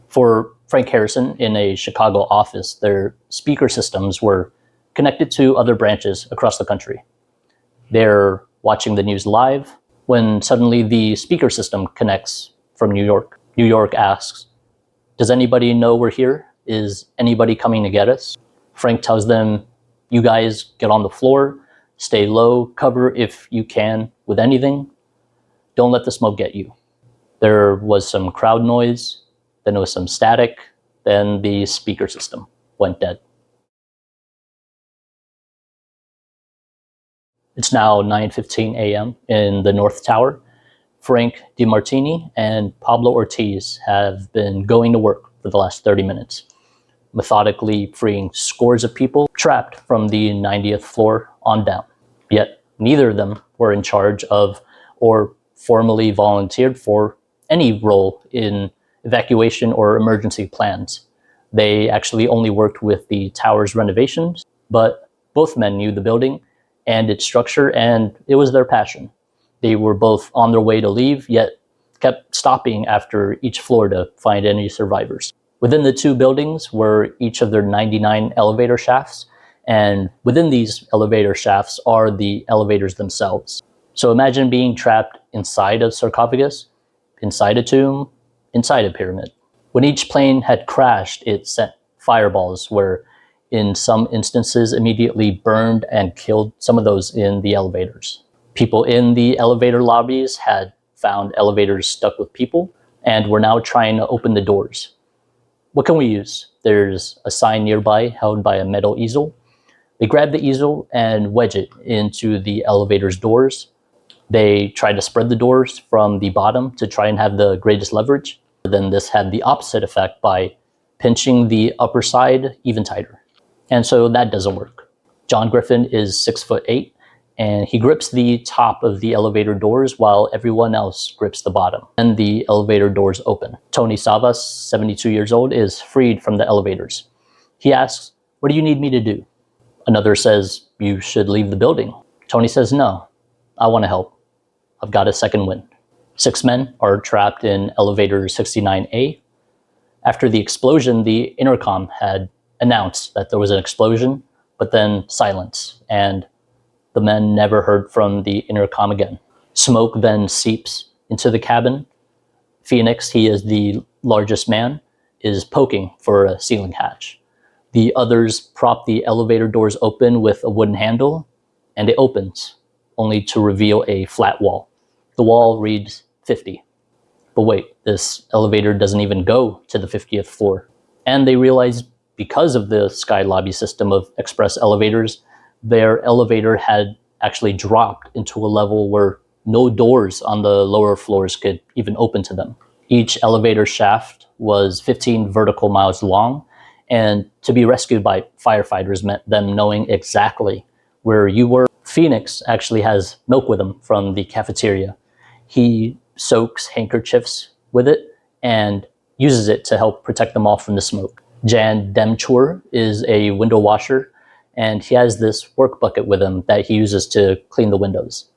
For Frank Harrison, in a Chicago office, their speaker systems were connected to other branches across the country. They're watching the news live when suddenly the speaker system connects from New York. New York asks, "Does anybody know we're here? Is anybody coming to get us?" Frank tells them, "You guys get on the floor, stay low, cover if you can with anything. Don't let the smoke get you." There was some crowd noise, then there was some static, then the speaker system went dead. It's now 9:15 a.m. in the North Tower. Frank DeMartini and Pablo Ortiz have been going to work for the last 30 minutes, methodically freeing scores of people trapped from the 90th floor on down. Yet neither of them were in charge of or formally volunteered for any role in evacuation or emergency plans. They actually only worked with the tower's renovations, but both men knew the building and its structure, and it was their passion. They were both on their way to leave, yet kept stopping after each floor to find any survivors. Within the 2 buildings were each of their 99 elevator shafts, and within these elevator shafts are the elevators themselves. So imagine being trapped inside a sarcophagus, inside a tomb, inside a pyramid. When each plane had crashed, it sent fireballs where, in some instances, immediately burned and killed some of those in the elevators. People in the elevator lobbies had found elevators stuck with people and were now trying to open the doors. What can we use? There's a sign nearby held by a metal easel. They grab the easel and wedge it into the elevator's doors. They try to spread the doors from the bottom to try and have the greatest leverage. Then this had the opposite effect by pinching the upper side even tighter. And so that doesn't work. John Griffin is 6'8", and he grips the top of the elevator doors while everyone else grips the bottom. And the elevator doors open. Tony Savas, 72 years old, is freed from the elevators. He asks, "What do you need me to do?" Another says, "You should leave the building." Tony says, "No, I want to help. I've got a second wind." 6 men are trapped in elevator 69A. After the explosion, the intercom had announced that there was an explosion, but then silence, and the men never heard from the intercom again. Smoke then seeps into the cabin. Phoenix, he is the largest man, is poking for a ceiling hatch. The others prop the elevator doors open with a wooden handle, and it opens, only to reveal a flat wall. The wall reads 50. But wait, this elevator doesn't even go to the 50th floor. And they realize, because of the Sky Lobby system of express elevators, their elevator had actually dropped into a level where no doors on the lower floors could even open to them. Each elevator shaft was 15 vertical miles long, and to be rescued by firefighters meant them knowing exactly where you were. Phoenix actually has milk with him from the cafeteria. He soaks handkerchiefs with it and uses it to help protect them all from the smoke. Jan Demchur is a window washer, and he has this work bucket with him that he uses to clean the windows.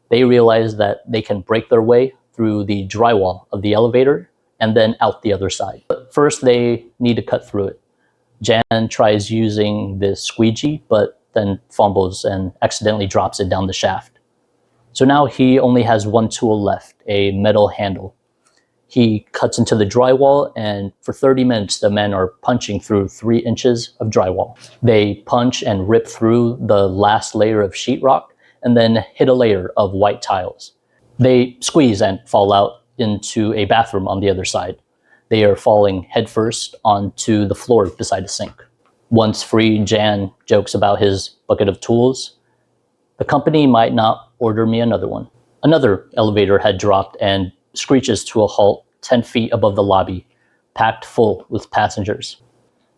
They realize that they can break their way through the drywall of the elevator and then out the other side. But first, they need to cut through it. Jan tries using the squeegee, but then fumbles and accidentally drops it down the shaft. So now he only has one tool left, a metal handle. He cuts into the drywall, and for 30 minutes, the men are punching through 3 inches of drywall. They punch and rip through the last layer of sheetrock and then hit a layer of white tiles. They squeeze and fall out into a bathroom on the other side. They are falling headfirst onto the floor beside the sink. Once free, Jan jokes about his bucket of tools. The company might not order me another one. Another elevator had dropped and screeches to a halt 10 feet above the lobby, packed full with passengers.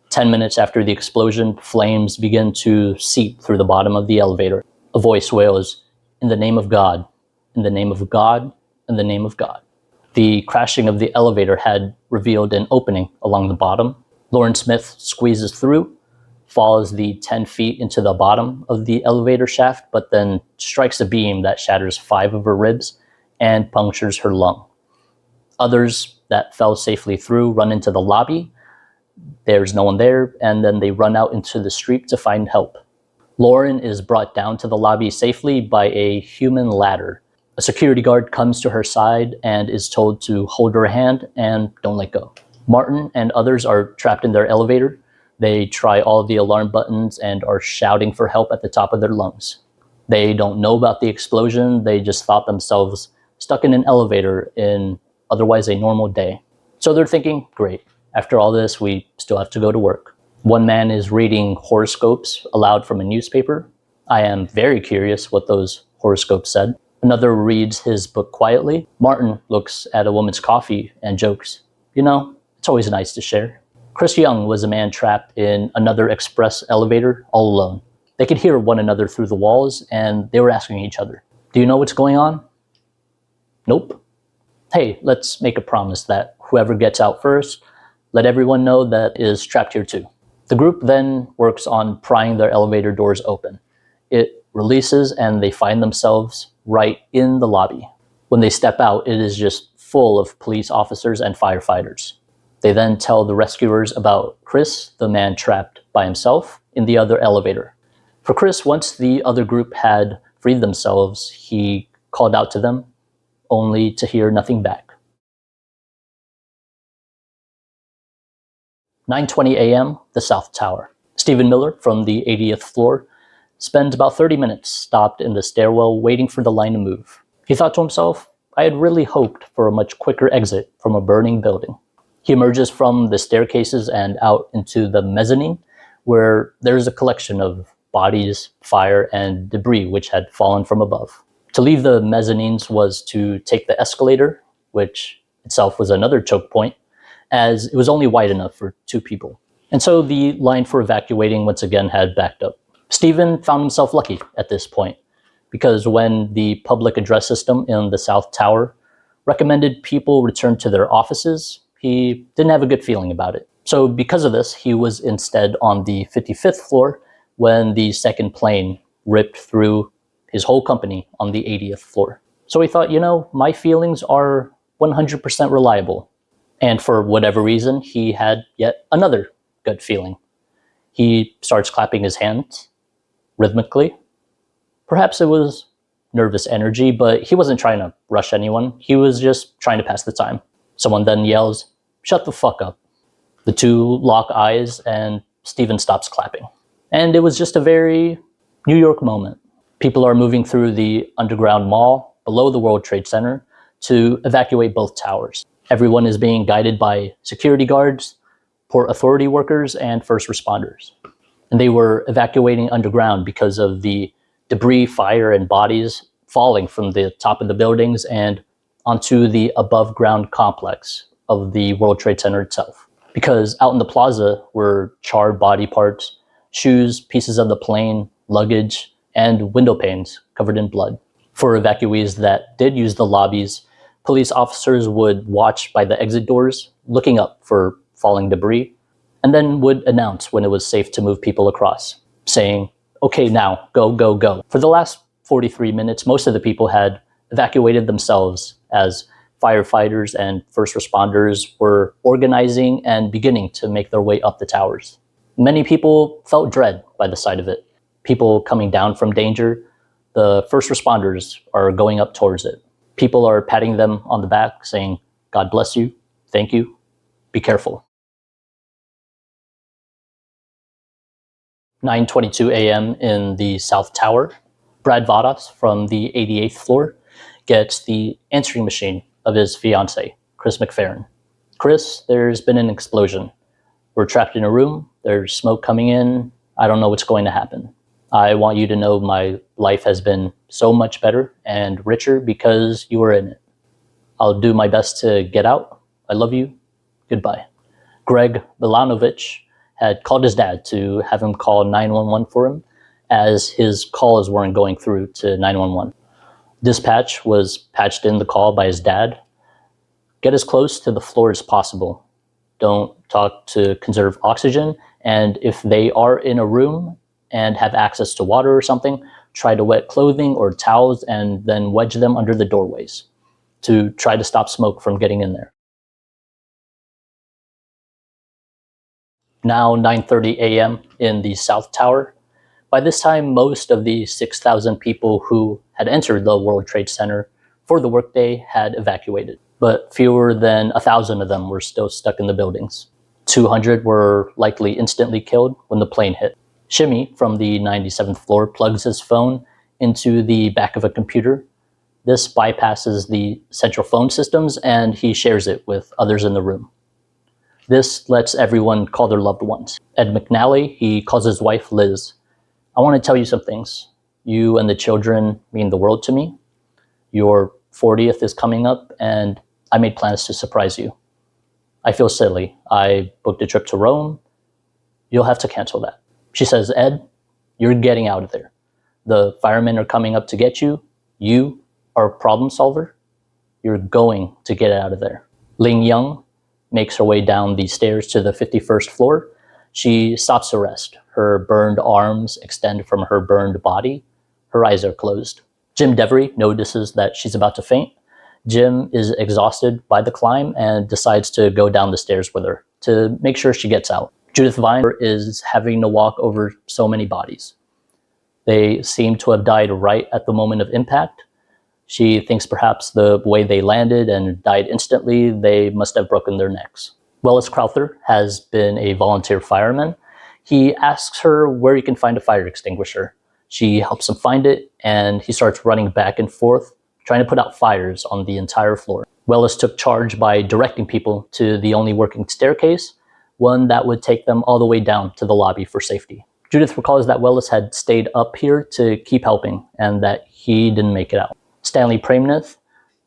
10 minutes after the explosion, flames begin to seep through the bottom of the elevator. A voice wails, "In the name of God, in the name of God, in the name of God." The crashing of the elevator had revealed an opening along the bottom. Lauren Smith squeezes through, falls the 10 feet into the bottom of the elevator shaft, but then strikes a beam that shatters 5 of her ribs and punctures her lung. Others that fell safely through run into the lobby. There's no one there, and then they run out into the street to find help. Lauren is brought down to the lobby safely by a human ladder. A security guard comes to her side and is told to hold her hand and don't let go. Martin and others are trapped in their elevator. They try all the alarm buttons and are shouting for help at the top of their lungs. They don't know about the explosion. They just thought themselves stuck in an elevator in otherwise a normal day. So they're thinking, great, after all this, we still have to go to work. One man is reading horoscopes aloud from a newspaper. I am very curious what those horoscopes said. Another reads his book quietly. Martin looks at a woman's coffee and jokes, "You know, it's always nice to share." Chris Young was a man trapped in another express elevator all alone. They could hear one another through the walls, and they were asking each other, "Do you know what's going on?" "Nope." "Hey, let's make a promise that whoever gets out first, let everyone know that is trapped here too." The group then works on prying their elevator doors open. It releases and they find themselves right in the lobby. When they step out, it is just full of police officers and firefighters. They then tell the rescuers about Chris, the man trapped by himself in the other elevator. For Chris, once the other group had freed themselves, he called out to them, only to hear nothing back. 9:20 a.m., the South Tower. Stephen Miller from the 80th floor spends about 30 minutes stopped in the stairwell waiting for the line to move. He thought to himself, I had really hoped for a much quicker exit from a burning building. He emerges from the staircases and out into the mezzanine, where there's a collection of bodies, fire, and debris which had fallen from above. To leave the mezzanines was to take the escalator, which itself was another choke point, as it was only wide enough for 2 people. And so the line for evacuating once again had backed up. Stephen found himself lucky at this point, because when the public address system in the South Tower recommended people return to their offices, he didn't have a good feeling about it. So because of this, he was instead on the 55th floor when the second plane ripped through his whole company on the 80th floor. So he thought, my feelings are 100% reliable. And for whatever reason, he had yet another gut feeling. He starts clapping his hands rhythmically. Perhaps it was nervous energy, but he wasn't trying to rush anyone. He was just trying to pass the time. Someone then yells, "Shut the fuck up." The 2 lock eyes and Stephen stops clapping. And it was just a very New York moment. People are moving through the underground mall below the World Trade Center to evacuate both towers. Everyone is being guided by security guards, port authority workers, and first responders. And they were evacuating underground because of the debris, fire, and bodies falling from the top of the buildings and onto the above ground complex of the World Trade Center itself. Because out in the plaza were charred body parts, shoes, pieces of the plane, luggage, and window panes covered in blood. For evacuees that did use the lobbies, police officers would watch by the exit doors, looking up for falling debris, and then would announce when it was safe to move people across. saying, okay, now, go, go, go. For the last 43 minutes, most of the people had evacuated themselves as firefighters and first responders were organizing and beginning to make their way up the towers. Many people felt dread by the sight of it. People coming down from danger, the first responders are going up towards it. People are patting them on the back saying, God bless you, thank you, be careful. 9:22 a.m. in the South Tower, Brad Vadas from the 88th floor gets the answering machine of his fiancée, Chris McFerrin. Chris, there's been an explosion. We're trapped in a room, there's smoke coming in, I don't know what's going to happen. I want you to know my life has been so much better and richer because you were in it. I'll do my best to get out. I love you. Goodbye. Greg Milanovich had called his dad to have him call 911 for him as his calls weren't going through to 911. Dispatch was patched in the call by his dad. Get as close to the floor as possible. Don't talk to conserve oxygen. And if they are in a room and have access to water or something, try to wet clothing or towels and then wedge them under the doorways to try to stop smoke from getting in there. Now 9:30 a.m. in the South Tower. By this time, most of the 6,000 people who had entered the World Trade Center for the workday had evacuated, but fewer than 1,000 of them were still stuck in the buildings. 200 were likely instantly killed when the plane hit. Shimmy from the 97th floor plugs his phone into the back of a computer. This bypasses the central phone systems and he shares it with others in the room. This lets everyone call their loved ones. Ed McNally, he calls his wife Liz. I want to tell you some things. You and the children mean the world to me. Your 40th is coming up and I made plans to surprise you. I feel silly. I booked a trip to Rome. You'll have to cancel that. She says, Ed, you're getting out of there. The firemen are coming up to get you. You are a problem solver. You're going to get out of there. Ling Young makes her way down the stairs to the 51st floor. She stops to rest. Her burned arms extend from her burned body. Her eyes are closed. Jim Devery notices that she's about to faint. Jim is exhausted by the climb and decides to go down the stairs with her to make sure she gets out. Judith Viner is having to walk over so many bodies. They seem to have died right at the moment of impact. She thinks perhaps the way they landed and died instantly, they must have broken their necks. Willis Crowther has been a volunteer fireman. He asks her where he can find a fire extinguisher. She helps him find it, and he starts running back and forth, trying to put out fires on the entire floor. Willis took charge by directing people to the only working staircase, one that would take them all the way down to the lobby for safety. Judith recalls that Willis had stayed up here to keep helping, and that he didn't make it out. Stanley Prameneth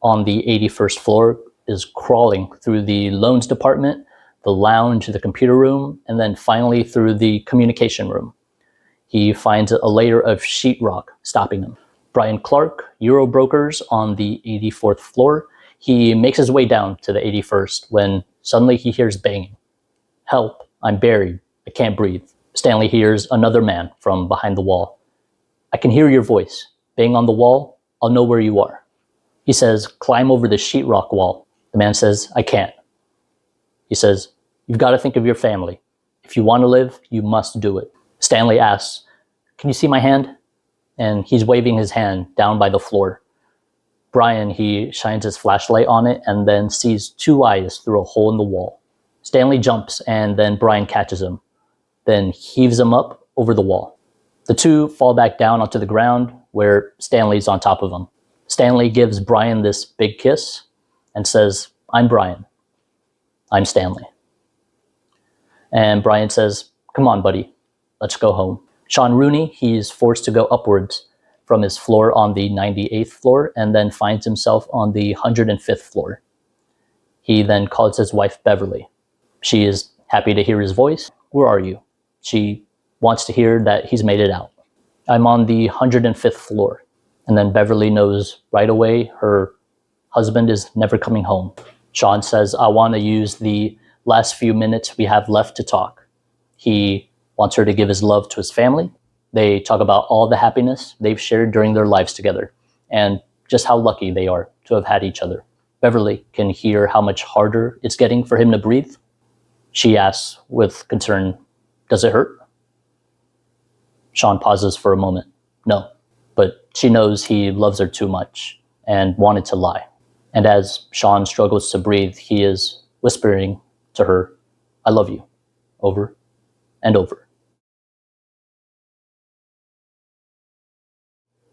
on the 81st floor is crawling through the loans department, the lounge, the computer room, and then finally through the communication room. He finds a layer of sheetrock stopping him. Brian Clark, Eurobrokers on the 84th floor. He makes his way down to the 81st when suddenly he hears banging. Help, I'm buried, I can't breathe. Stanley hears another man from behind the wall. I can hear your voice. Bang on the wall, I'll know where you are. He says, climb over the sheetrock wall. The man says, I can't. He says, you've got to think of your family. If you want to live, you must do it. Stanley asks, can you see my hand? And he's waving his hand down by the floor. Brian, he shines his flashlight on it and then sees two eyes through a hole in the wall. Stanley jumps and then Brian catches him, then heaves him up over the wall. The two fall back down onto the ground where Stanley's on top of them. Stanley gives Brian this big kiss and says, I'm Brian. I'm Stanley. And Brian says, come on, buddy, let's go home. Sean Rooney, he's forced to go upwards from his floor on the 98th floor and then finds himself on the 105th floor. He then calls his wife Beverly. She is happy to hear his voice. Where are you? She wants to hear that he's made it out. I'm on the 105th floor. And then Beverly knows right away her husband is never coming home. Sean says, I want to use the last few minutes we have left to talk. He wants her to give his love to his family, They talk about all the happiness they've shared during their lives together and just how lucky they are to have had each other. Beverly can hear how much harder it's getting for him to breathe. She asks with concern, "Does it hurt?" Sean pauses for a moment. No, but she knows he loves her too much and wanted to lie. And as Sean struggles to breathe, he is whispering to her, "I love you," over and over.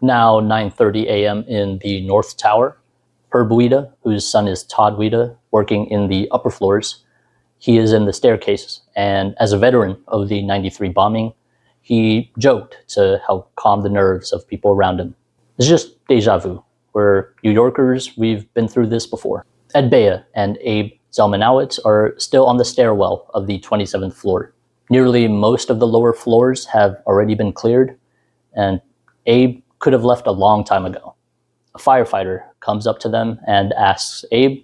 Now 9:30 a.m. in the North Tower. Herb Weeda, whose son is Todd Weeda, working in the upper floors, he is in the staircase, and as a veteran of the 93 bombing, he joked to help calm the nerves of people around him. It's just deja vu. We're New Yorkers, we've been through this before. Ed Bea and Abe Zelmanowitz are still on the stairwell of the 27th floor. Nearly most of the lower floors have already been cleared, and Abe could have left a long time ago. A firefighter comes up to them and asks Abe,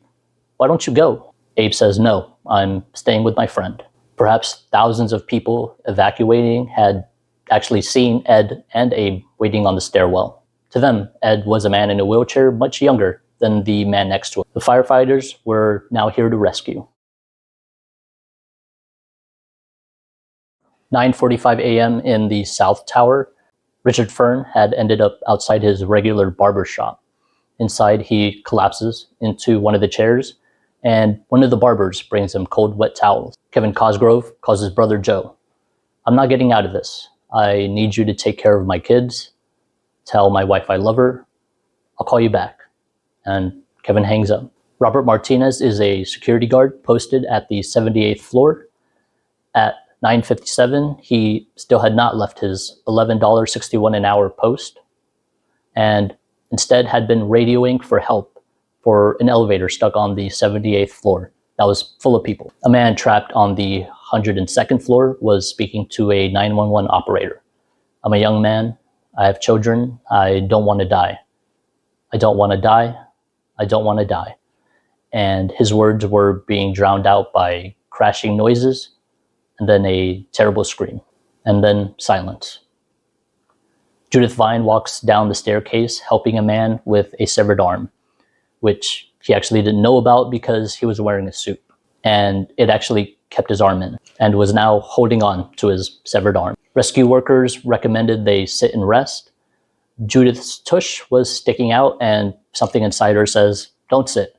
"Why don't you go?" Abe says, "No, I'm staying with my friend." Perhaps thousands of people evacuating had actually seen Ed and Abe waiting on the stairwell. To them, Ed was a man in a wheelchair much younger than the man next to him. The firefighters were now here to rescue. 9:45 a.m. in the South Tower. Richard Fern had ended up outside his regular barber shop. Inside, he collapses into one of the chairs, and one of the barbers brings him cold, wet towels. Kevin Cosgrove calls his brother Joe. "I'm not getting out of this. I need you to take care of my kids. Tell my wife I love her. I'll call you back." And Kevin hangs up. Robert Martinez is a security guard posted at the 78th floor. At 9:57, he still had not left his $11.61 an hour post, and instead had been radioing for help for an elevator stuck on the 78th floor that was full of people. A man trapped on the 102nd floor was speaking to a 911 operator. "I'm a young man. I have children. I don't want to die. I don't want to die. I don't want to die." And his words were being drowned out by crashing noises, and then a terrible scream, and then silence. Judith Vine walks down the staircase helping a man with a severed arm, which he actually didn't know about because he was wearing a suit. And it actually kept his arm in and was now holding on to his severed arm. Rescue workers recommended they sit and rest. Judith's tush was sticking out and something inside her says, "Don't sit."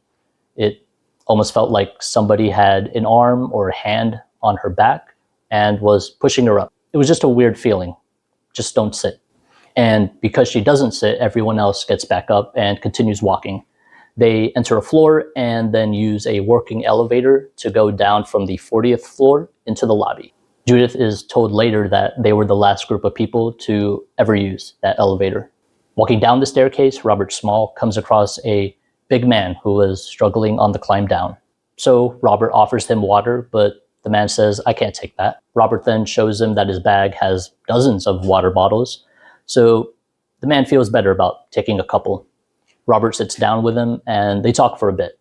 It almost felt like somebody had an arm or a hand on her back and was pushing her up. It was just a weird feeling. Just don't sit. And because she doesn't sit, everyone else gets back up and continues walking. They enter a floor and then use a working elevator to go down from the 40th floor into the lobby. Judith is told later that they were the last group of people to ever use that elevator. Walking down the staircase, Robert Small comes across a big man who was struggling on the climb down. So Robert offers him water, but the man says, "I can't take that." Robert then shows him that his bag has dozens of water bottles, so the man feels better about taking a couple. Robert sits down with him and they talk for a bit.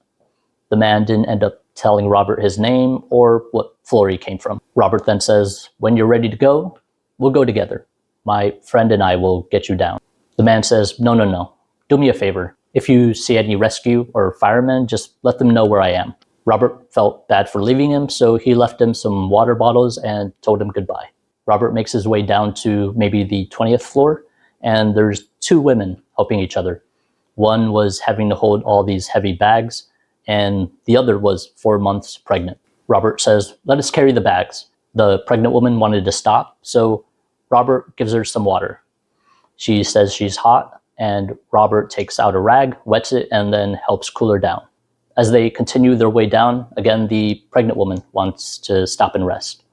The man didn't end up telling Robert his name or what floor he came from. Robert then says, "When you're ready to go, we'll go together. My friend and I will get you down." The man says, No. Do me a favor. If you see any rescue or firemen, just let them know where I am." Robert felt bad for leaving him, so he left him some water bottles and told him goodbye. Robert makes his way down to maybe the 20th floor, and there's two women helping each other. One was having to hold all these heavy bags, and the other was 4 months pregnant. Robert says, "Let us carry the bags." The pregnant woman wanted to stop, so Robert gives her some water. She says she's hot, and Robert takes out a rag, wets it, and then helps cool her down. As they continue their way down, again, the pregnant woman wants to stop and rest.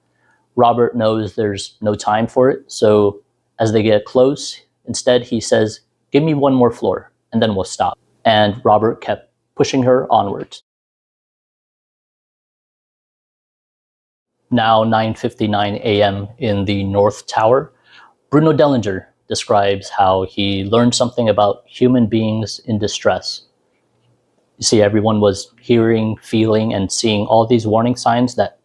Robert knows there's no time for it, so as they get close, instead he says, "Give me one more floor, and then we'll stop." And Robert kept pushing her onwards. Now 9:59 a.m. in the North Tower, Bruno Dellinger describes how he learned something about human beings in distress. You see, everyone was hearing, feeling, and seeing all these warning signs that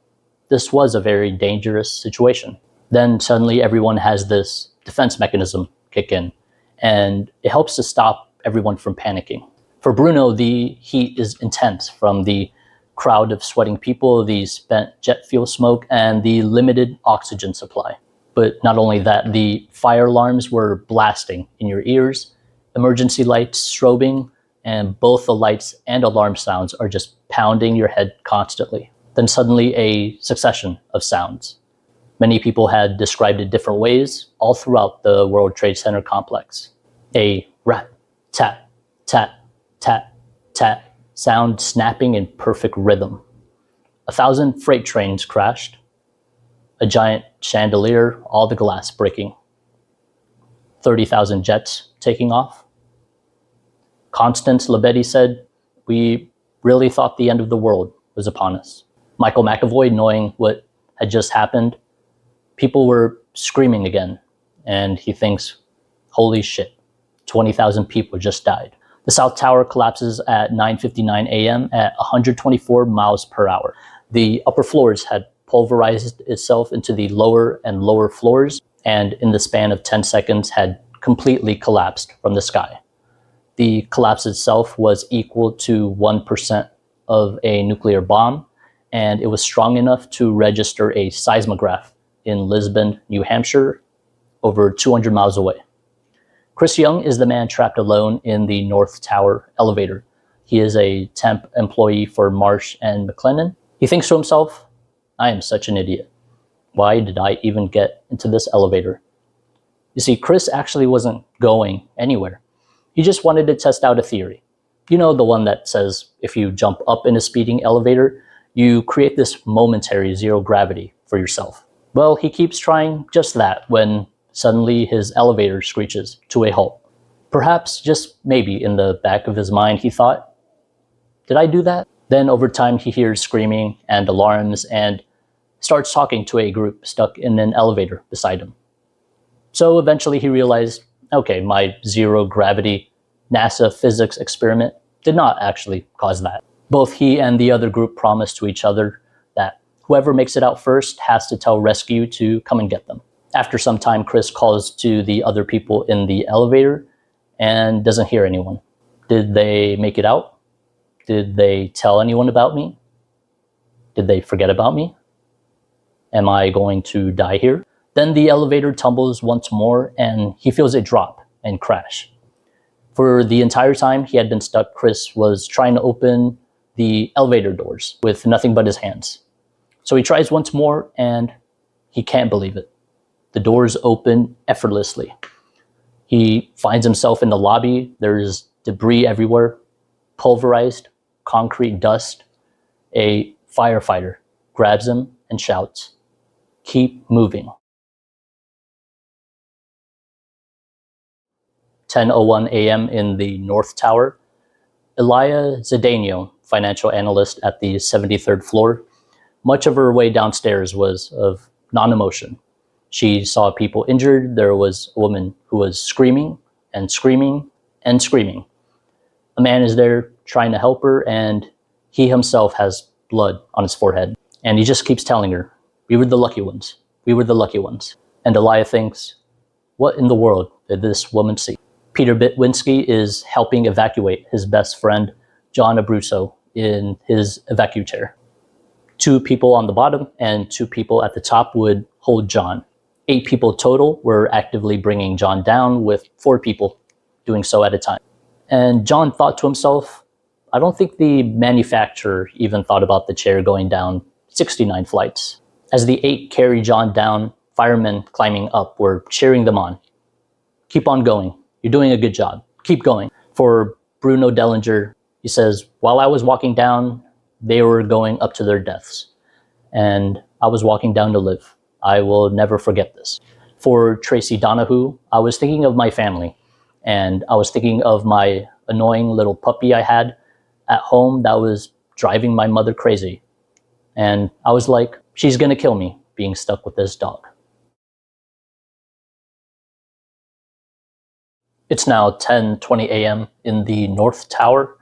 this was a very dangerous situation. Then suddenly everyone has this defense mechanism kick in, and it helps to stop everyone from panicking. For Bruno, the heat is intense from the crowd of sweating people, the spent jet fuel smoke, and the limited oxygen supply. But not only that, the fire alarms were blasting in your ears, emergency lights strobing, and both the lights and alarm sounds are just pounding your head constantly. Then suddenly a succession of sounds. Many people had described it different ways all throughout the World Trade Center complex. A rat, tat, tat, tat, tat sound snapping in perfect rhythm. 1,000 freight trains crashed. A giant chandelier, all the glass breaking. 30,000 jets taking off. Constance Lebetti said, "We really thought the end of the world was upon us." Michael McAvoy, knowing what had just happened, people were screaming again, and he thinks, holy shit, 20,000 people just died. The South Tower collapses at 9:59 a.m. at 124 miles per hour. The upper floors had pulverized itself into the lower and lower floors, and in the span of 10 seconds had completely collapsed from the sky. The collapse itself was equal to 1% of a nuclear bomb, and it was strong enough to register a seismograph in Lisbon, New Hampshire, over 200 miles away. Chris Young is the man trapped alone in the North Tower elevator. He is a temp employee for Marsh and McLennan. He thinks to himself, I am such an idiot. Why did I even get into this elevator? You see, Chris actually wasn't going anywhere. He just wanted to test out a theory. You know, the one that says if you jump up in a speeding elevator, you create this momentary zero gravity for yourself. Well, he keeps trying just that when suddenly his elevator screeches to a halt. Perhaps, just maybe in the back of his mind, he thought, did I do that? Then over time, he hears screaming and alarms and starts talking to a group stuck in an elevator beside him. So eventually he realized, okay, my zero gravity NASA physics experiment did not actually cause that. Both he and the other group promised to each other that whoever makes it out first has to tell rescue to come and get them. After some time, Chris calls to the other people in the elevator and doesn't hear anyone. Did they make it out? Did they tell anyone about me? Did they forget about me? Am I going to die here? Then the elevator tumbles once more and he feels it drop and crash. For the entire time he had been stuck, Chris was trying to open the elevator doors with nothing but his hands. So he tries once more and he can't believe it. The doors open effortlessly. He finds himself in the lobby. There's debris everywhere, pulverized concrete dust. A firefighter grabs him and shouts, "Keep moving." 10:01 a.m. in the North Tower. Elia Zdeno, financial analyst at the 73rd floor, much of her way downstairs was of non-emotion. She saw people injured. There was a woman who was screaming and screaming and screaming. A man is there trying to help her, and he himself has blood on his forehead. And he just keeps telling her, we were the lucky ones. We were the lucky ones. And Elia thinks, what in the world did this woman see? Peter Bitwinski is helping evacuate his best friend, John Abruzzo, in his evacuator. 2 people on the bottom and 2 people at the top would hold John. 8 people total were actively bringing John down, with 4 people doing so at a time. And John thought to himself, I don't think the manufacturer even thought about the chair going down 69 flights. As the 8 carry John down, firemen climbing up were cheering them on. Keep on going. You're doing a good job. Keep going. For Bruno Dellinger, he says, while I was walking down, they were going up to their deaths. And I was walking down to live. I will never forget this. For Tracy Donahue, I was thinking of my family. And I was thinking of my annoying little puppy I had at home that was driving my mother crazy. And I was like, she's gonna kill me being stuck with this dog. It's now 10:20 a.m. in the North Tower.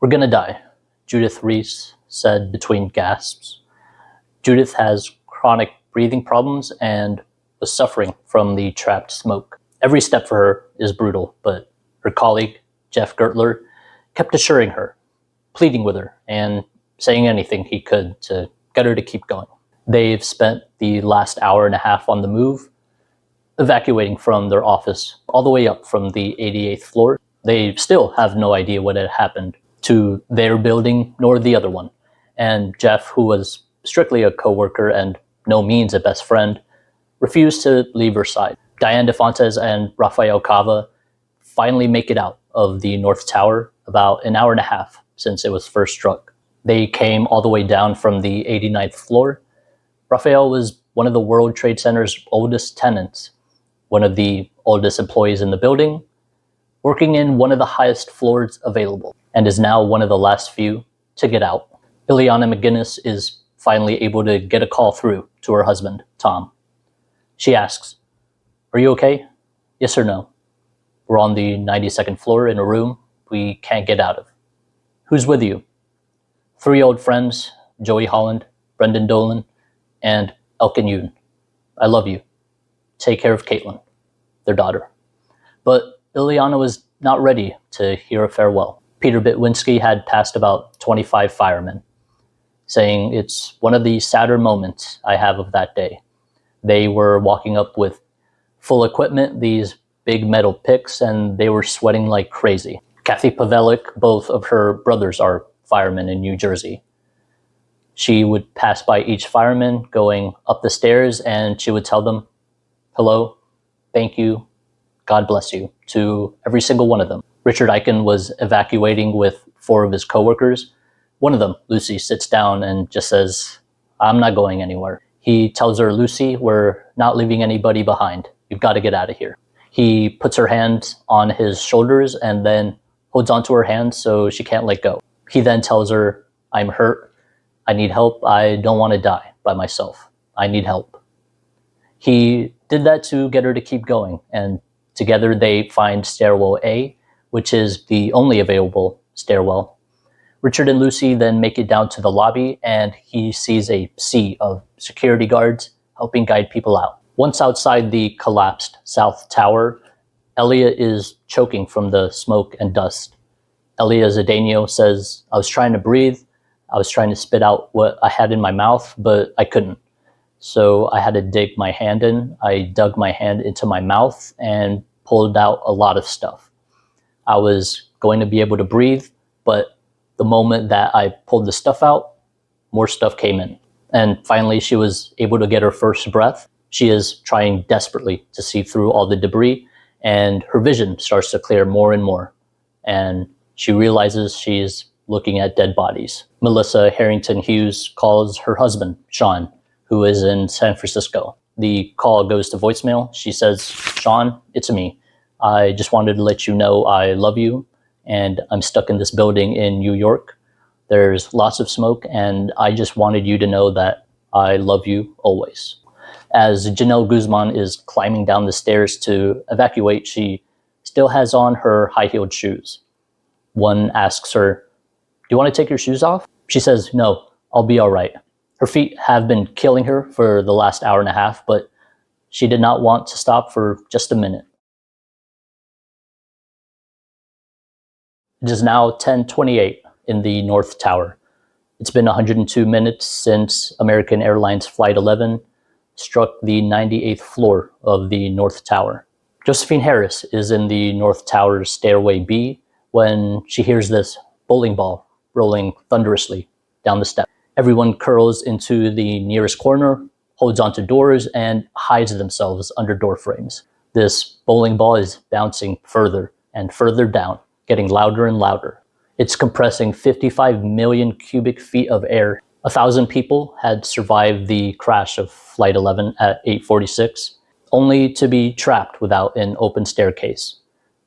We're gonna die, Judith Reese said between gasps. Judith has chronic breathing problems and was suffering from the trapped smoke. Every step for her is brutal, but her colleague, Jeff Gertler, kept assuring her, pleading with her, and saying anything he could to get her to keep going. They've spent the last hour and a half on the move, evacuating from their office all the way up from the 88th floor. They still have no idea what had happened to their building nor the other one. And Jeff, who was strictly a coworker and no means a best friend, refused to leave her side. Diane DeFontes and Rafael Cava finally make it out of the North Tower about an hour and a half since it was first struck. They came all the way down from the 89th floor. Rafael was one of the World Trade Center's oldest tenants, one of the oldest employees in the building, working in one of the highest floors available, and is now one of the last few to get out. Ileana McGinnis is finally able to get a call through to her husband, Tom. She asks, "Are you okay? Yes or no? We're on the 92nd floor in a room we can't get out of. Who's with you?" 3 old friends, Joey Holland, Brendan Dolan, and Elkin Yoon. "I love you. Take care of Caitlin," their daughter. But Ileana was not ready to hear a farewell. Peter Bitwinski had passed about 25 firemen, saying, "It's one of the sadder moments I have of that day." They were walking up with full equipment, these big metal picks, and they were sweating like crazy. Kathy Pavelic, both of her brothers are firemen in New Jersey. She would pass by each fireman going up the stairs, and she would tell them, "Hello, thank you, God bless you," to every single one of them. Richard Eichen was evacuating with 4 of his coworkers. One of them, Lucy, sits down and just says, "I'm not going anywhere." He tells her, "Lucy, we're not leaving anybody behind. You've got to get out of here." He puts her hands on his shoulders and then holds onto her hands so she can't let go. He then tells her, "I'm hurt. I need help. I don't want to die by myself. I need help." He did that to get her to keep going, and together they find stairwell A, which is the only available stairwell. Richard and Lucy then make it down to the lobby, and he sees a sea of security guards helping guide people out. Once outside the collapsed South Tower, Elia is choking from the smoke and dust. Elia Zdeno says, "I was trying to breathe. I was trying to spit out what I had in my mouth, but I couldn't. So I had to dig my hand in. I dug my hand into my mouth and pulled out a lot of stuff. I was going to be able to breathe, but the moment that I pulled the stuff out, more stuff came in." And finally, she was able to get her first breath. She is trying desperately to see through all the debris, and her vision starts to clear more and more. And she realizes she's looking at dead bodies. Melissa Harrington Hughes calls her husband, Sean, who is in San Francisco. The call goes to voicemail. She says, "Sean, it's me. I just wanted to let you know I love you, and I'm stuck in this building in New York. There's lots of smoke, and I just wanted you to know that I love you always." As Janelle Guzman is climbing down the stairs to evacuate, she still has on her high-heeled shoes. One asks her, "Do you want to take your shoes off?" She says, "No, I'll be all right." Her feet have been killing her for the last hour and a half, but she did not want to stop for just a minute. It is now 10:28 in the North Tower. It's been 102 minutes since American Airlines Flight 11 struck the 98th floor of the North Tower. Josephine Harris is in the North Tower's stairway B when she hears this bowling ball rolling thunderously down the steps. Everyone curls into the nearest corner, holds onto doors, and hides themselves under door frames. This bowling ball is bouncing further and further down, getting louder and louder. It's compressing 55 million cubic feet of air. 1,000 people had survived the crash of Flight 11 at 8:46, only to be trapped without an open staircase.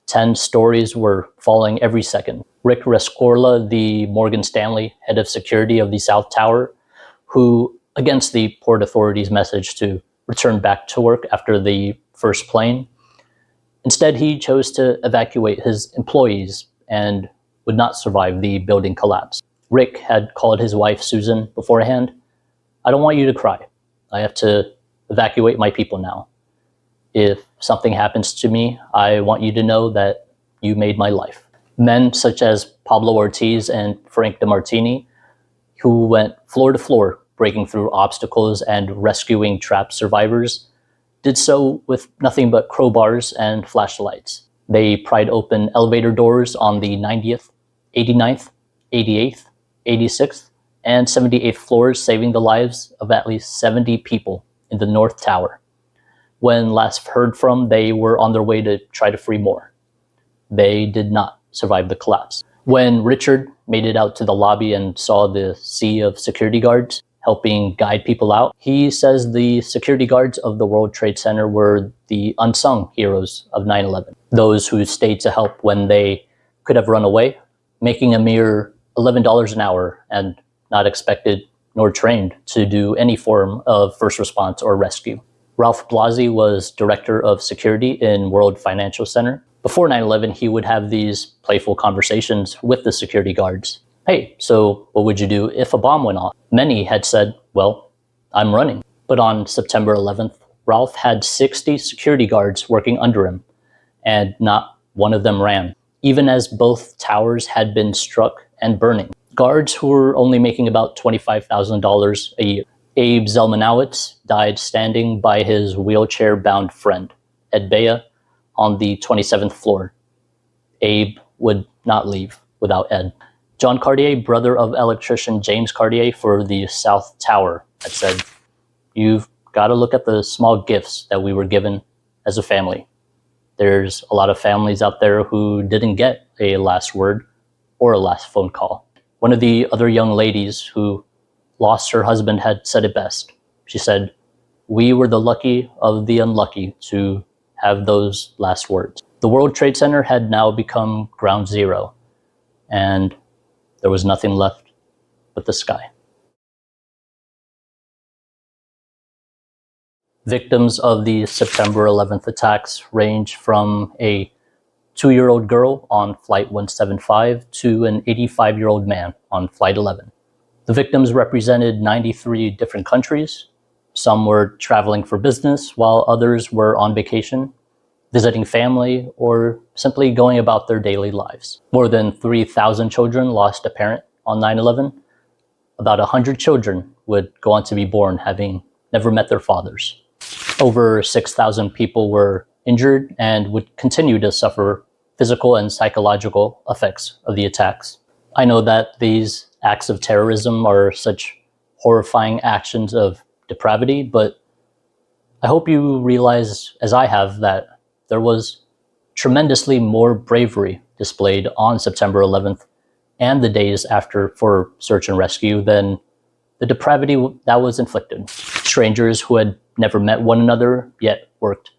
10 stories were falling every second. Rick Rescorla, the Morgan Stanley head of security of the South Tower, who, against the Port Authority's message to return back to work after the first plane, instead he chose to evacuate his employees and would not survive the building collapse. Rick had called his wife, Susan, beforehand. "I don't want you to cry. I have to evacuate my people now. If something happens to me, I want you to know that you made my life. Men such as Pablo Ortiz and Frank DeMartini, who went floor to floor, breaking through obstacles and rescuing trapped survivors, did so with nothing but crowbars and flashlights. They pried open elevator doors on the 90th, 89th, 88th, 86th, and 78th floors, saving the lives of at least 70 people in the North Tower. When last heard from, they were on their way to try to free more. They did not survive the collapse. When Richard made it out to the lobby and saw the sea of security guards helping guide people out, he says the security guards of the World Trade Center were the unsung heroes of 9/11. Those who stayed to help when they could have run away, making a mere $11 an hour and not expected nor trained to do any form of first response or rescue. Ralph Blasi was director of security in World Financial Center. Before 9/11, he would have these playful conversations with the security guards. Hey, so what would you do if a bomb went off? Many had said, well, I'm running. But on September 11th, Ralph had 60 security guards working under him, and not one of them ran, even as both towers had been struck and burning. Guards who were only making about $25,000 a year. Abe Zelmanowitz died standing by his wheelchair-bound friend, Ed Bea, on the 27th floor. Abe would not leave without Ed. John Cartier, brother of electrician James Cartier for the South Tower, had said, you've got to look at the small gifts that we were given as a family. There's a lot of families out there who didn't get a last word or a last phone call. One of the other young ladies who lost her husband had said it best. She said, we were the lucky of the unlucky to have those last words. The World Trade Center had now become ground zero, and there was nothing left but the sky. Victims of the September 11th attacks range from a 2-year-old girl on Flight 175 to an 85-year-old man on Flight 11. The victims represented 93 different countries. Some were traveling for business, while others were on vacation, visiting family, or simply going about their daily lives. More than 3,000 children lost a parent on 9/11. About 100 children would go on to be born having never met their fathers. Over 6,000 people were injured and would continue to suffer physical and psychological effects of the attacks. I know that these acts of terrorism are such horrifying actions of depravity, but I hope you realize, as I have, that there was tremendously more bravery displayed on September 11th and the days after for search and rescue than the depravity that was inflicted. Strangers who had never met one another, yet worked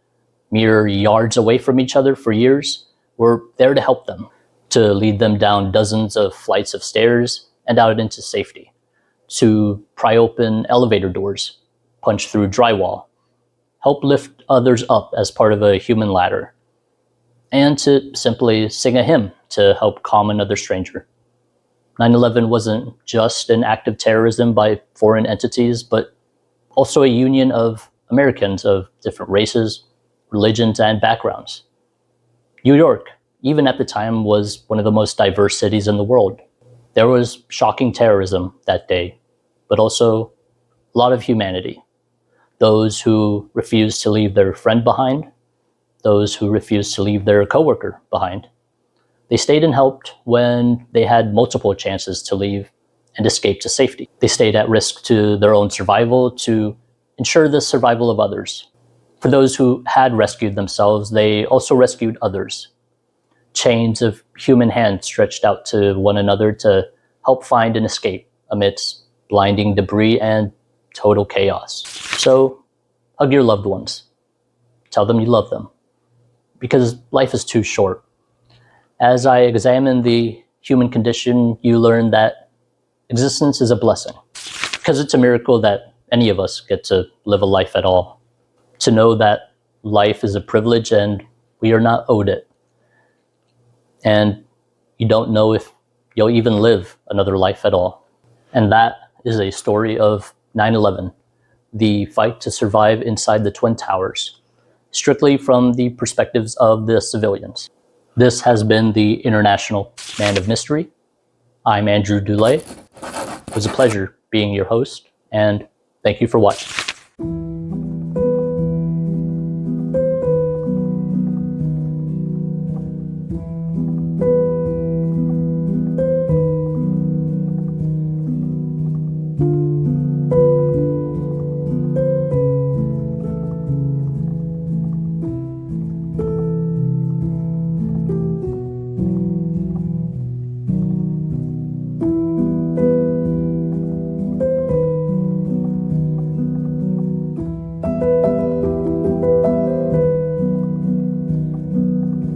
mere yards away from each other for years, were there to help them, to lead them down dozens of flights of stairs and out into safety, to pry open elevator doors, punch through drywall, help lift others up as part of a human ladder, and to simply sing a hymn to help calm another stranger. 9/11 wasn't just an act of terrorism by foreign entities, but also a union of Americans of different races, religions, and backgrounds. New York, even at the time, was one of the most diverse cities in the world. There was shocking terrorism that day, but also a lot of humanity. Those who refused to leave their friend behind, those who refused to leave their coworker behind. They stayed and helped when they had multiple chances to leave and escape to safety. They stayed at risk to their own survival to ensure the survival of others. For those who had rescued themselves, they also rescued others. Chains of human hands stretched out to one another to help find an escape amidst blinding debris and total chaos. So, hug your loved ones. Tell them you love them. Because life is too short. As I examine the human condition, you learn that existence is a blessing. Because it's a miracle that any of us get to live a life at all. To know that life is a privilege and we are not owed it. And you don't know if you'll even live another life at all. And that is a story of 9/11, the fight to survive inside the Twin Towers, strictly from the perspectives of the civilians. This has been the International Man of Mystery. I'm Andrew Dulay. It was a pleasure being your host, and thank you for watching.